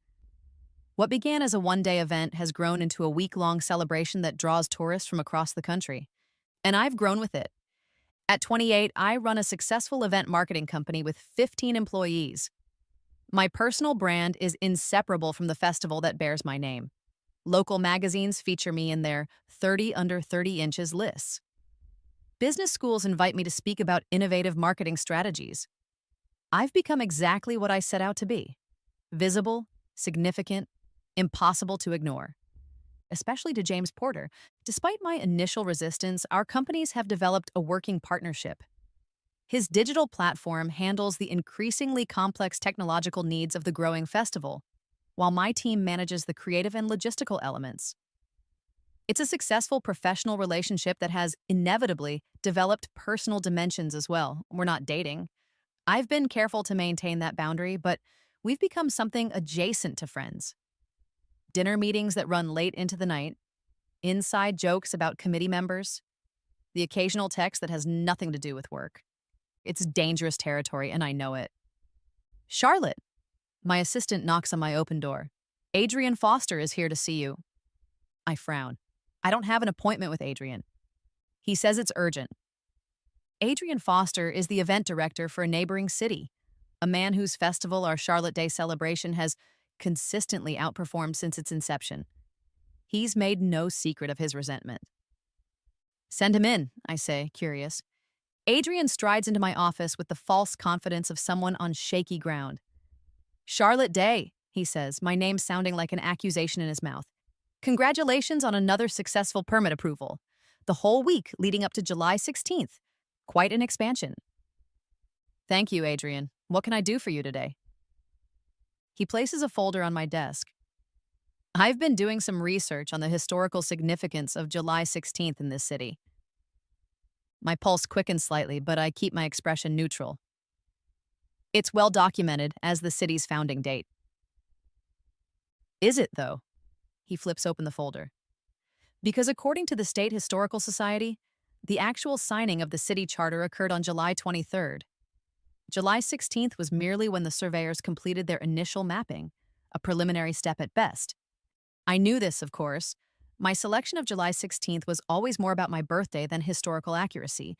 What began as a one-day event has grown into a week-long celebration that draws tourists from across the country. And I've grown with it. At 28, I run a successful event marketing company with 15 employees. My personal brand is inseparable from the festival that bears my name. Local magazines feature me in their 30 under 30 inches lists. Business schools invite me to speak about innovative marketing strategies. I've become exactly what I set out to be: visible, significant, impossible to ignore. especially to James Porter. Despite my initial resistance, our companies have developed a working partnership. His digital platform handles the increasingly complex technological needs of the growing festival, while my team manages the creative and logistical elements. It's a successful professional relationship that has inevitably developed personal dimensions as well. We're not dating. I've been careful to maintain that boundary, but we've become something adjacent to friends. Dinner meetings that run late into the night, inside jokes about committee members, the occasional text that has nothing to do with work. It's dangerous territory, and I know it. Charlotte, my assistant knocks on my open door. Adrian Foster is here to see you. I frown. I don't have an appointment with Adrian. He says it's urgent. Adrian Foster is the event director for a neighboring city, a man whose festival, our Charlotte Day celebration, has consistently outperformed since its inception. He's made no secret of his resentment. Send him in, I say, curious. Adrian strides into my office with the false confidence of someone on shaky ground. Charlotte Day, he says, my name sounding like an accusation in his mouth. Congratulations on another successful permit approval. The whole week leading up to July 16th. Quite an expansion. Thank you, Adrian. What can I do for you today? He places a folder on my desk. I've been doing some research on the historical significance of July 16th in this city. My pulse quickens slightly, but I keep my expression neutral. It's well documented as the city's founding date. Is it, though? He flips open the folder. Because according to the State Historical Society, the actual signing of the city charter occurred on July 23rd. July 16th was merely when the surveyors completed their initial mapping, a preliminary step at best. I knew this, of course. My selection of July 16th was always more about my birthday than historical accuracy,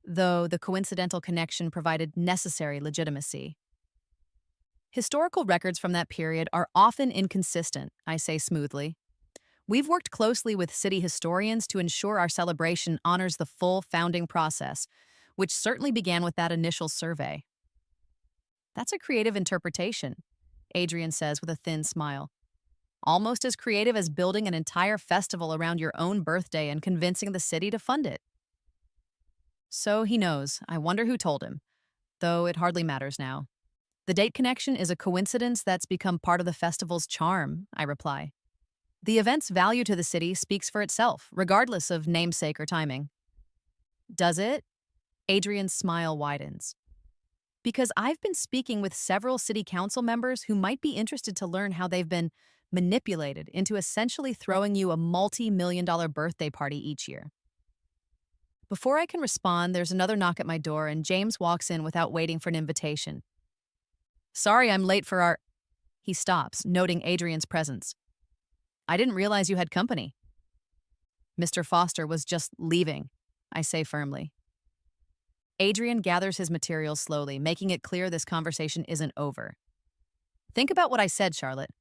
though the coincidental connection provided necessary legitimacy. Historical records from that period are often inconsistent, I say smoothly. We've worked closely with city historians to ensure our celebration honors the full founding process, which certainly began with that initial survey. That's a creative interpretation, Adrian says with a thin smile. Almost as creative as building an entire festival around your own birthday and convincing the city to fund it. So he knows. I wonder who told him, though it hardly matters now. The date connection is a coincidence that's become part of the festival's charm, I reply. The event's value to the city speaks for itself, regardless of namesake or timing. Does it? Adrian's smile widens. Because I've been speaking with several city council members who might be interested to learn how they've been manipulated into essentially throwing you a multi-million-dollar birthday party each year. Before I can respond, there's another knock at my door, and James walks in without waiting for an invitation. Sorry, I'm late for our... He stops, noting Adrian's presence. I didn't realize you had company. Mr. Foster was just leaving, I say firmly. Adrian gathers his materials slowly, making it clear this conversation isn't over. Think about what I said, Charlotte.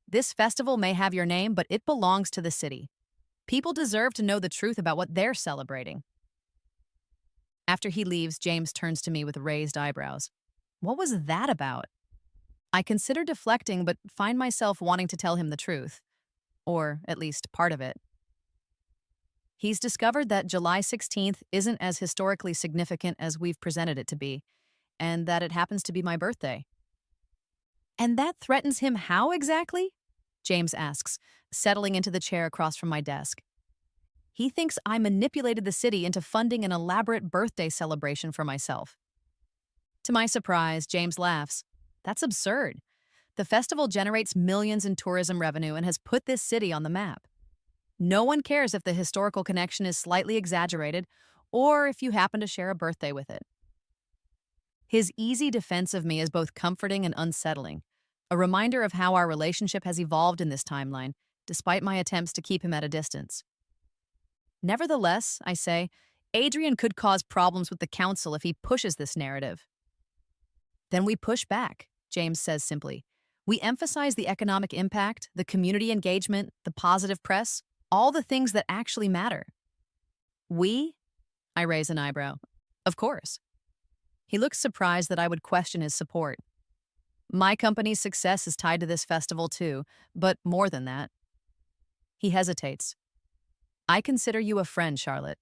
This festival may have your name, but it belongs to the city. People deserve to know the truth about what they're celebrating. After he leaves, James turns to me with raised eyebrows. What was that about? I consider deflecting, but find myself wanting to tell him the truth. Or at least part of it. He's discovered that July 16th isn't as historically significant as we've presented it to be, and that it happens to be my birthday. And that threatens him how exactly? James asks, settling into the chair across from my desk. He thinks I manipulated the city into funding an elaborate birthday celebration for myself. To my surprise, James laughs. That's absurd. The festival generates millions in tourism revenue and has put this city on the map. No one cares if the historical connection is slightly exaggerated or if you happen to share a birthday with it. His easy defense of me is both comforting and unsettling, a reminder of how our relationship has evolved in this timeline, despite my attempts to keep him at a distance. Nevertheless, I say, Adrian could cause problems with the council if he pushes this narrative. Then we push back, James says simply. We emphasize the economic impact, the community engagement, the positive press, all the things that actually matter. We? I raise an eyebrow. Of course. He looks surprised that I would question his support. My company's success is tied to this festival too, but more than that. He hesitates. I consider you a friend, Charlotte.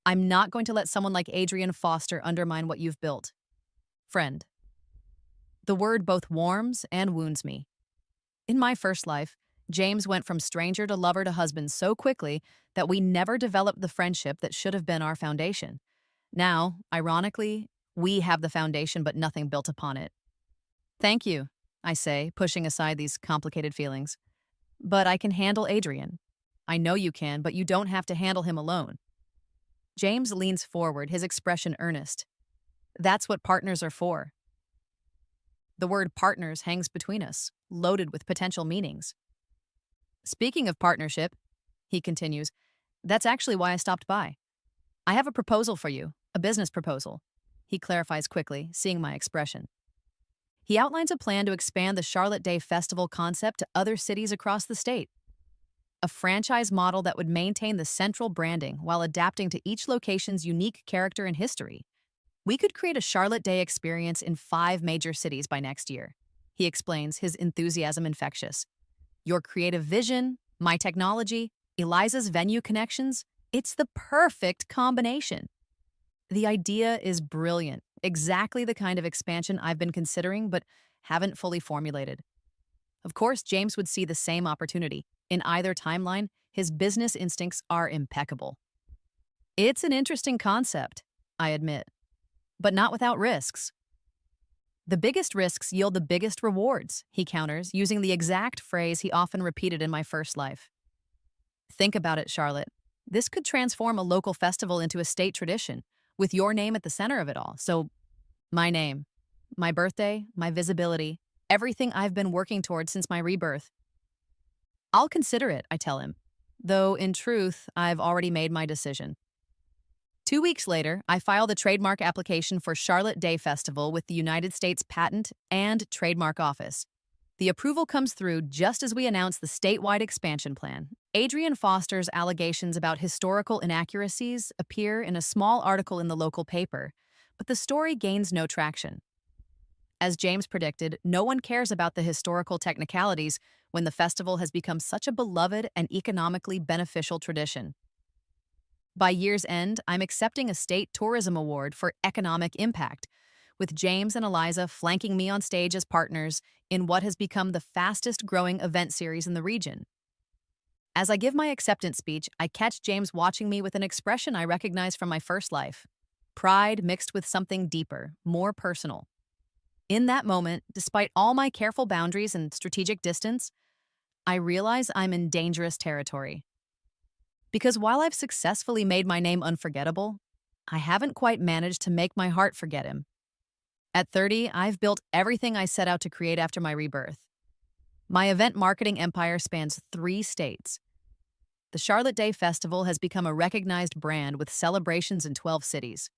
I'm not going to let someone like Adrian Foster undermine what you've built. Friend. The word both warms and wounds me. In my first life, James went from stranger to lover to husband so quickly that we never developed the friendship that should have been our foundation. Now, ironically, we have the foundation but nothing built upon it. Thank you, I say, pushing aside these complicated feelings. But I can handle Adrian. I know you can, but you don't have to handle him alone. James leans forward, his expression earnest. That's what partners are for. The word partners hangs between us, loaded with potential meanings. Speaking of partnership, he continues, that's actually why I stopped by. I have a proposal for you, a business proposal. He clarifies quickly, seeing my expression. He outlines a plan to expand the Charlotte Day Festival concept to other cities across the state. A franchise model that would maintain the central branding while adapting to each location's unique character and history. We could create a Charlotte Day experience in 5 major cities by next year. He explains, his enthusiasm infectious. Your creative vision, my technology, Eliza's venue connections, it's the perfect combination. The idea is brilliant, exactly the kind of expansion I've been considering but haven't fully formulated. Of course, James would see the same opportunity. In either timeline, his business instincts are impeccable. It's an interesting concept, I admit, but not without risks. The biggest risks yield the biggest rewards, he counters, using the exact phrase he often repeated in my first life. Think about it, Charlotte. This could transform a local festival into a state tradition, with your name at the center of it all. So, my name, my birthday, my visibility, everything I've been working towards since my rebirth. I'll consider it, I tell him, though in truth, I've already made my decision. 2 weeks later, I file the trademark application for Charlotte Day Festival with the United States Patent and Trademark Office. The approval comes through just as we announce the statewide expansion plan. Adrian Foster's allegations about historical inaccuracies appear in a small article in the local paper, but the story gains no traction. As James predicted, no one cares about the historical technicalities when the festival has become such a beloved and economically beneficial tradition. By year's end, I'm accepting a state tourism award for economic impact, with James and Eliza flanking me on stage as partners in what has become the fastest-growing event series in the region. As I give my acceptance speech, I catch James watching me with an expression I recognize from my first life. Pride mixed with something deeper, more personal. In that moment, despite all my careful boundaries and strategic distance, I realize I'm in dangerous territory. Because while I've successfully made my name unforgettable, I haven't quite managed to make my heart forget him. At 30, I've built everything I set out to create after my rebirth. My event marketing empire spans 3 states. The Charlotte Day Festival has become a recognized brand with celebrations in 12 cities.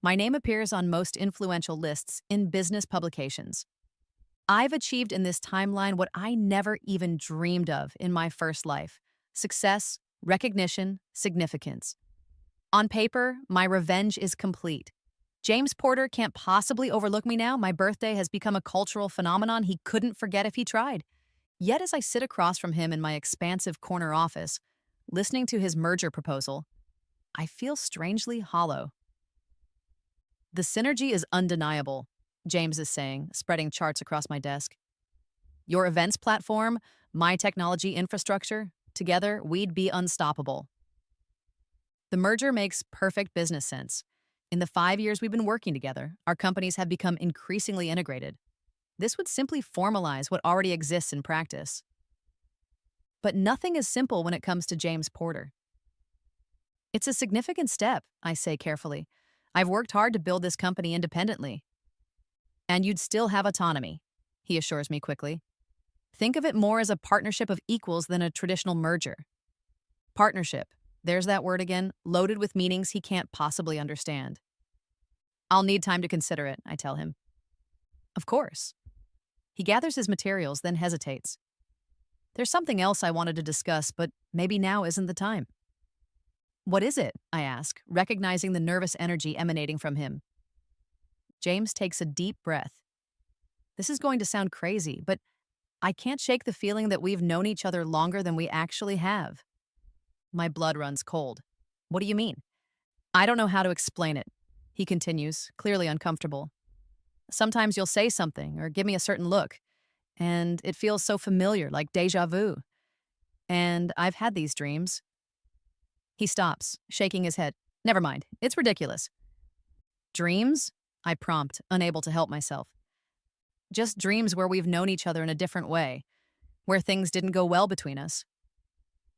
My name appears on most influential lists in business publications. I've achieved in this timeline what I never even dreamed of in my first life: success, recognition, significance. On paper, my revenge is complete. James Porter can't possibly overlook me now. My birthday has become a cultural phenomenon he couldn't forget if he tried. Yet as I sit across from him in my expansive corner office, listening to his merger proposal, I feel strangely hollow. The synergy is undeniable, James is saying, spreading charts across my desk. Your events platform, my technology infrastructure, together we'd be unstoppable. The merger makes perfect business sense. In the 5 years we've been working together, our companies have become increasingly integrated. This would simply formalize what already exists in practice. But nothing is simple when it comes to James Porter. It's a significant step, I say carefully. I've worked hard to build this company independently. And you'd still have autonomy, he assures me quickly. Think of it more as a partnership of equals than a traditional merger. Partnership, there's that word again, loaded with meanings he can't possibly understand. I'll need time to consider it, I tell him. Of course. He gathers his materials, then hesitates. There's something else I wanted to discuss, but maybe now isn't the time. What is it? I ask, recognizing the nervous energy emanating from him. James takes a deep breath. This is going to sound crazy, but I can't shake the feeling that we've known each other longer than we actually have. My blood runs cold. What do you mean? I don't know how to explain it, he continues, clearly uncomfortable. Sometimes you'll say something or give me a certain look, and it feels so familiar, like deja vu. And I've had these dreams. He stops, shaking his head. Never mind, it's ridiculous. Dreams? I prompt, unable to help myself. Just dreams where we've known each other in a different way, where things didn't go well between us.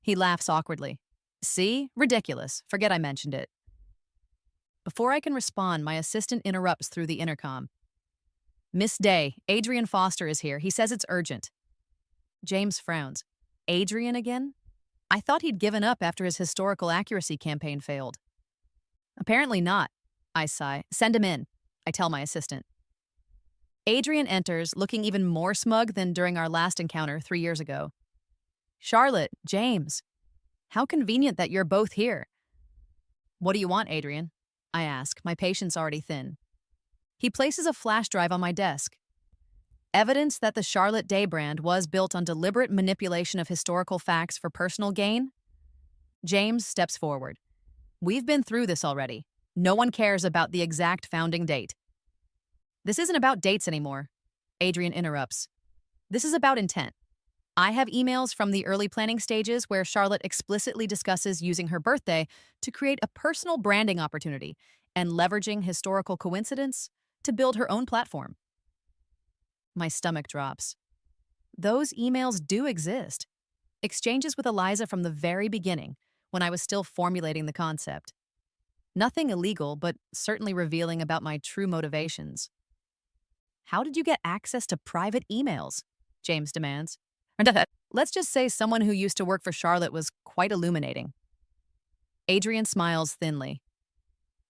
He laughs awkwardly. See? Ridiculous. Forget I mentioned it. Before I can respond, my assistant interrupts through the intercom. Miss Day, Adrian Foster is here. He says it's urgent. James frowns. Adrian again? I thought he'd given up after his historical accuracy campaign failed. Apparently not, I sigh. Send him in, I tell my assistant. Adrian enters, looking even more smug than during our last encounter 3 years ago. Charlotte, James, how convenient that you're both here. What do you want, Adrian? I ask, my patience already thin. He places a flash drive on my desk. Evidence that the Charlotte Day brand was built on deliberate manipulation of historical facts for personal gain? James steps forward. We've been through this already. No one cares about the exact founding date. This isn't about dates anymore, Adrian interrupts. This is about intent. I have emails from the early planning stages where Charlotte explicitly discusses using her birthday to create a personal branding opportunity and leveraging historical coincidence to build her own platform. My stomach drops. Those emails do exist. Exchanges with Eliza from the very beginning, when I was still formulating the concept. Nothing illegal, but certainly revealing about my true motivations. How did you get access to private emails? James demands. Let's just say someone who used to work for Charlotte was quite illuminating. Adrian smiles thinly.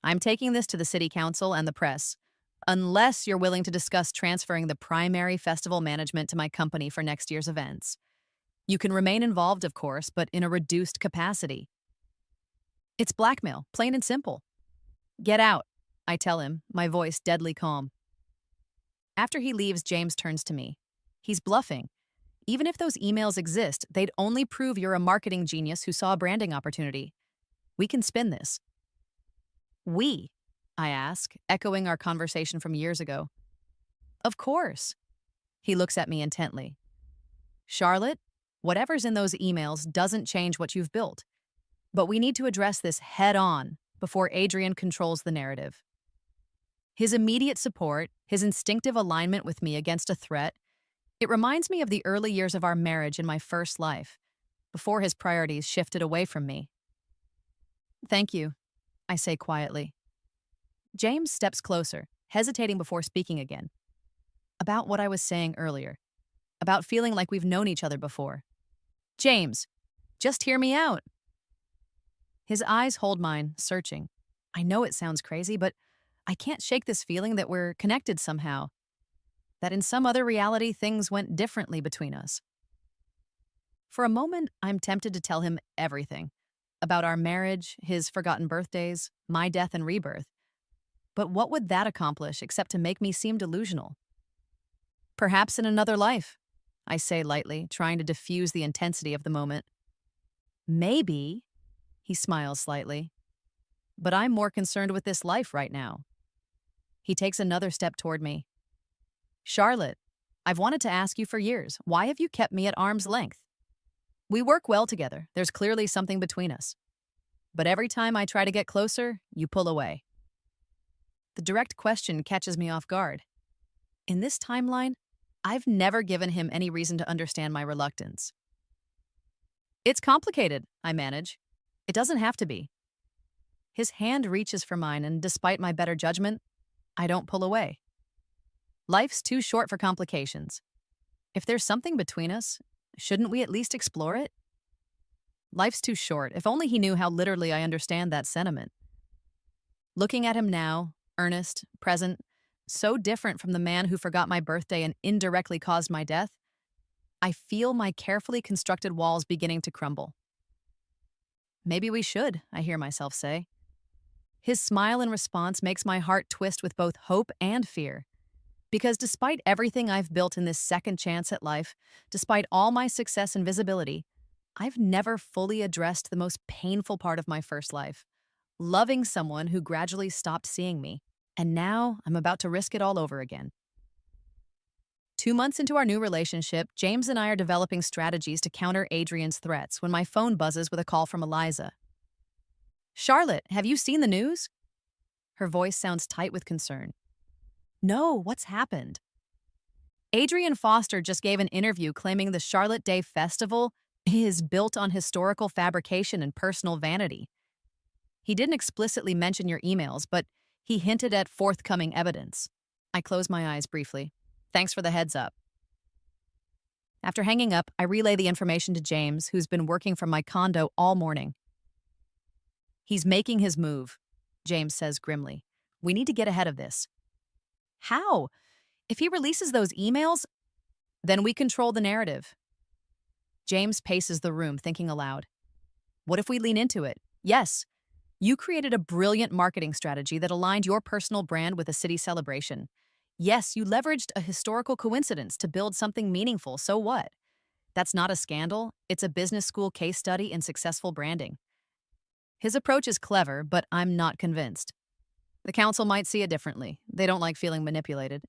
I'm taking this to the city council and the press, unless you're willing to discuss transferring the primary festival management to my company for next year's events. You can remain involved, of course, but in a reduced capacity. It's blackmail, plain and simple. Get out, I tell him, my voice deadly calm. After he leaves, James turns to me. He's bluffing. Even if those emails exist, they'd only prove you're a marketing genius who saw a branding opportunity. We can spin this. We? I ask, echoing our conversation from years ago. Of course. He looks at me intently. Charlotte, whatever's in those emails doesn't change what you've built. But we need to address this head on before Adrian controls the narrative. His immediate support, his instinctive alignment with me against a threat, it reminds me of the early years of our marriage in my first life, before his priorities shifted away from me. Thank you, I say quietly. James steps closer, hesitating before speaking again. About what I was saying earlier. About feeling like we've known each other before. James, just hear me out. His eyes hold mine, searching. I know it sounds crazy, but I can't shake this feeling that we're connected somehow. That in some other reality, things went differently between us. For a moment, I'm tempted to tell him everything. About our marriage, his forgotten birthdays, my death and rebirth. But what would that accomplish except to make me seem delusional? Perhaps in another life, I say lightly, trying to diffuse the intensity of the moment. Maybe, he smiles slightly. But I'm more concerned with this life right now. He takes another step toward me. Charlotte, I've wanted to ask you for years, why have you kept me at arm's length? We work well together. There's clearly something between us. But every time I try to get closer, you pull away. The direct question catches me off guard. In this timeline, I've never given him any reason to understand my reluctance. It's complicated, I manage. It doesn't have to be. His hand reaches for mine, and despite my better judgment, I don't pull away. Life's too short for complications. If there's something between us, shouldn't we at least explore it? Life's too short. If only he knew how literally I understand that sentiment. Looking at him now, earnest, present, so different from the man who forgot my birthday and indirectly caused my death, I feel my carefully constructed walls beginning to crumble. Maybe we should, I hear myself say. His smile in response makes my heart twist with both hope and fear. Because despite everything I've built in this second chance at life, despite all my success and visibility, I've never fully addressed the most painful part of my first life, loving someone who gradually stopped seeing me. And now I'm about to risk it all over again. 2 months into our new relationship, James and I are developing strategies to counter Adrian's threats when my phone buzzes with a call from Eliza. Charlotte, have you seen the news? Her voice sounds tight with concern. No, what's happened? Adrian Foster just gave an interview claiming the Charlotte Day Festival is built on historical fabrication and personal vanity. He didn't explicitly mention your emails, but he hinted at forthcoming evidence. I close my eyes briefly. Thanks for the heads up. After hanging up, I relay the information to James, who's been working from my condo all morning. He's making his move, James says grimly. We need to get ahead of this. How? If he releases those emails, then we control the narrative. James paces the room, thinking aloud. What if we lean into it? Yes. You created a brilliant marketing strategy that aligned your personal brand with a city celebration. Yes, you leveraged a historical coincidence to build something meaningful. So what? That's not a scandal. It's a business school case study in successful branding. His approach is clever, but I'm not convinced. The council might see it differently. They don't like feeling manipulated.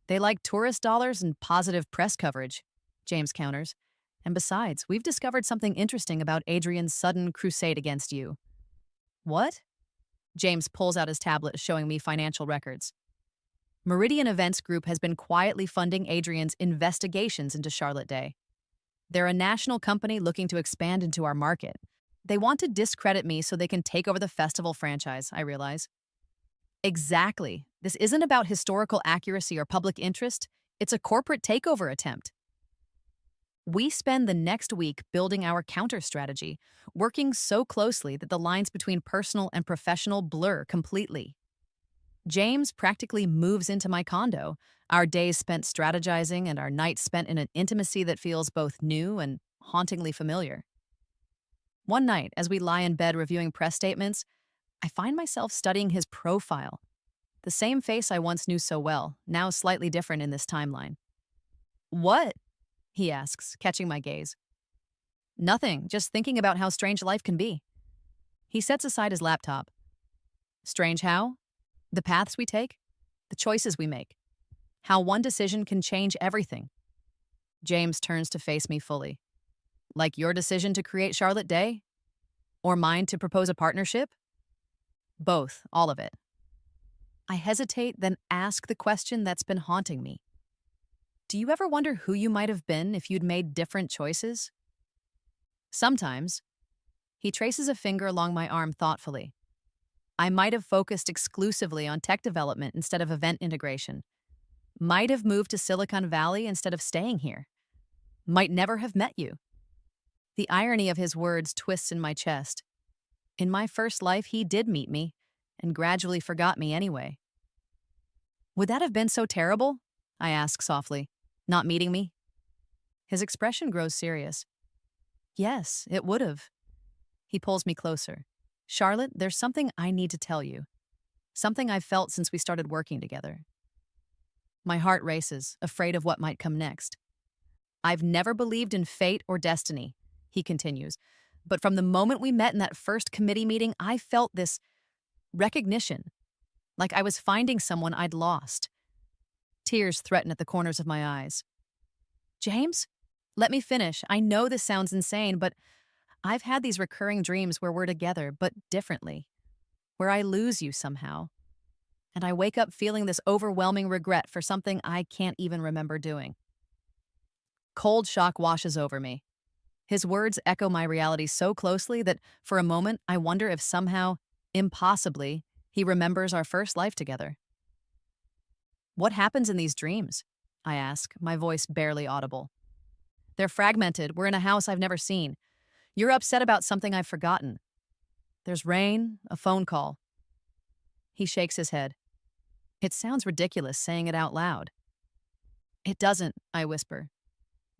They like tourist dollars and positive press coverage, James counters. And besides, we've discovered something interesting about Adrian's sudden crusade against you. What? James pulls out his tablet, showing me financial records. Meridian Events Group has been quietly funding Adrian's investigations into Charlotte Day. They're a national company looking to expand into our market. They want to discredit me so they can take over the festival franchise, I realize. Exactly. This isn't about historical accuracy or public interest. It's a corporate takeover attempt. We spend the next week building our counter strategy, working so closely that the lines between personal and professional blur completely. James practically moves into my condo, our days spent strategizing and our nights spent in an intimacy that feels both new and hauntingly familiar. One night, as we lie in bed reviewing press statements, I find myself studying his profile. The same face I once knew so well, now slightly different in this timeline. What? He asks, catching my gaze. Nothing, just thinking about how strange life can be. He sets aside his laptop. Strange how? The paths we take, the choices we make, how one decision can change everything. James turns to face me fully. Like your decision to create Charlotte Day? Or mine to propose a partnership? Both, all of it. I hesitate, then ask the question that's been haunting me. Do you ever wonder who you might have been if you'd made different choices? Sometimes. He traces a finger along my arm thoughtfully. I might have focused exclusively on tech development instead of event integration. Might have moved to Silicon Valley instead of staying here. Might never have met you. The irony of his words twists in my chest. In my first life, he did meet me, and gradually forgot me anyway. Would that have been so terrible? I ask softly, not meeting me. His expression grows serious. Yes, it would have. He pulls me closer. Charlotte, there's something I need to tell you. Something I've felt since we started working together. My heart races, afraid of what might come next. I've never believed in fate or destiny, he continues, but from the moment we met in that first committee meeting, I felt this recognition, like I was finding someone I'd lost. Tears threaten at the corners of my eyes. James, let me finish. I know this sounds insane, but I've had these recurring dreams where we're together, but differently, where I lose you somehow. And I wake up feeling this overwhelming regret for something I can't even remember doing. Cold shock washes over me. His words echo my reality so closely that for a moment I wonder if somehow, impossibly, he remembers our first life together. What happens in these dreams? I ask, my voice barely audible. They're fragmented. We're in a house I've never seen. You're upset about something I've forgotten. There's rain, a phone call. He shakes his head. It sounds ridiculous saying it out loud. It doesn't, I whisper.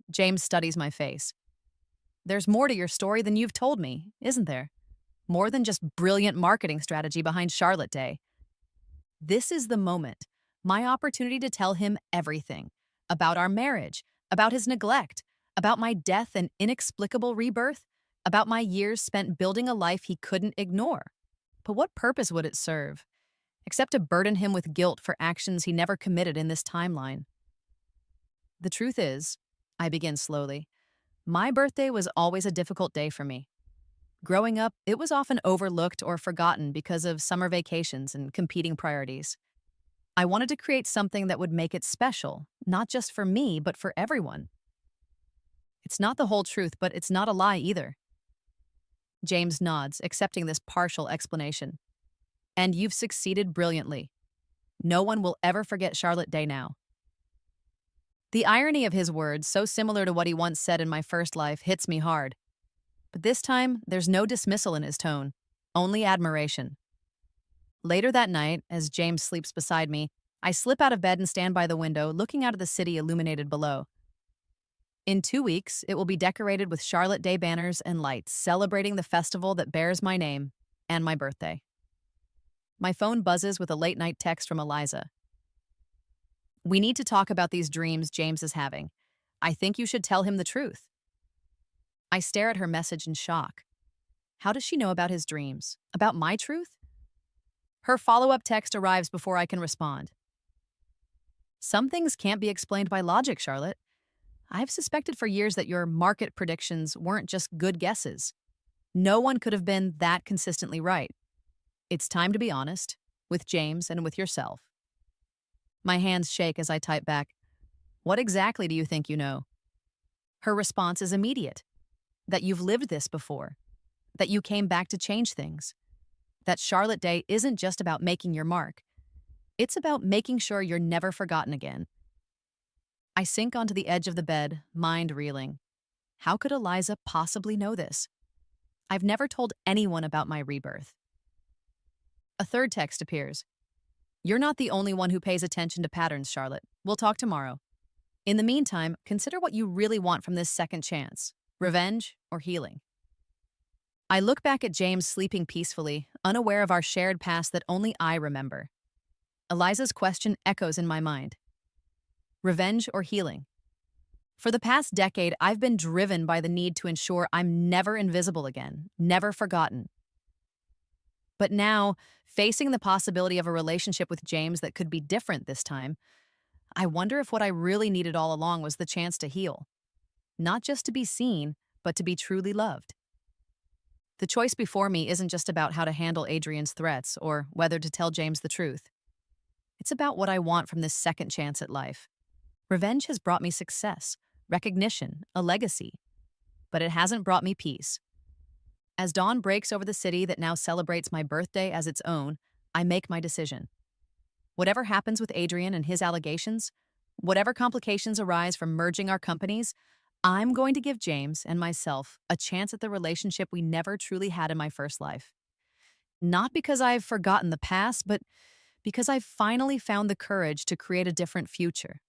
James studies my face. There's more to your story than you've told me, isn't there? More than just brilliant marketing strategy behind Charlotte Day. This is the moment. My opportunity to tell him everything about our marriage, about his neglect, about my death and inexplicable rebirth, about my years spent building a life he couldn't ignore. But what purpose would it serve, except to burden him with guilt for actions he never committed in this timeline? The truth is, I begin slowly, my birthday was always a difficult day for me. Growing up, it was often overlooked or forgotten because of summer vacations and competing priorities. I wanted to create something that would make it special, not just for me, but for everyone. It's not the whole truth, but it's not a lie either. James nods, accepting this partial explanation. And you've succeeded brilliantly. No one will ever forget Charlotte Day now. The irony of his words, so similar to what he once said in my first life, hits me hard. But this time, there's no dismissal in his tone, only admiration. Later that night, as James sleeps beside me, I slip out of bed and stand by the window, looking out at the city illuminated below. In 2 weeks, it will be decorated with Charlotte Day banners and lights, celebrating the festival that bears my name and my birthday. My phone buzzes with a late-night text from Eliza. We need to talk about these dreams James is having. I think you should tell him the truth. I stare at her message in shock. How does she know about his dreams? About my truth? Her follow-up text arrives before I can respond. Some things can't be explained by logic, Charlotte. I've suspected for years that your market predictions weren't just good guesses. No one could have been that consistently right. It's time to be honest, with James and with yourself. My hands shake as I type back, what exactly do you think you know? Her response is immediate. That you've lived this before. That you came back to change things. That Charlotte Day isn't just about making your mark. It's about making sure you're never forgotten again. I sink onto the edge of the bed, mind reeling. How could Eliza possibly know this? I've never told anyone about my rebirth. A third text appears. You're not the only one who pays attention to patterns, Charlotte. We'll talk tomorrow. In the meantime, consider what you really want from this second chance. Revenge or healing. I look back at James sleeping peacefully, unaware of our shared past that only I remember. Eliza's question echoes in my mind. Revenge or healing? For the past decade, I've been driven by the need to ensure I'm never invisible again, never forgotten. But now, facing the possibility of a relationship with James that could be different this time, I wonder if what I really needed all along was the chance to heal. Not just to be seen, but to be truly loved. The choice before me isn't just about how to handle Adrian's threats or whether to tell James the truth. It's about what I want from this second chance at life. Revenge has brought me success, recognition, a legacy. But it hasn't brought me peace. As dawn breaks over the city that now celebrates my birthday as its own, I make my decision. Whatever happens with Adrian and his allegations, whatever complications arise from merging our companies, I'm going to give James and myself a chance at the relationship we never truly had in my first life. Not because I've forgotten the past, but because I've finally found the courage to create a different future.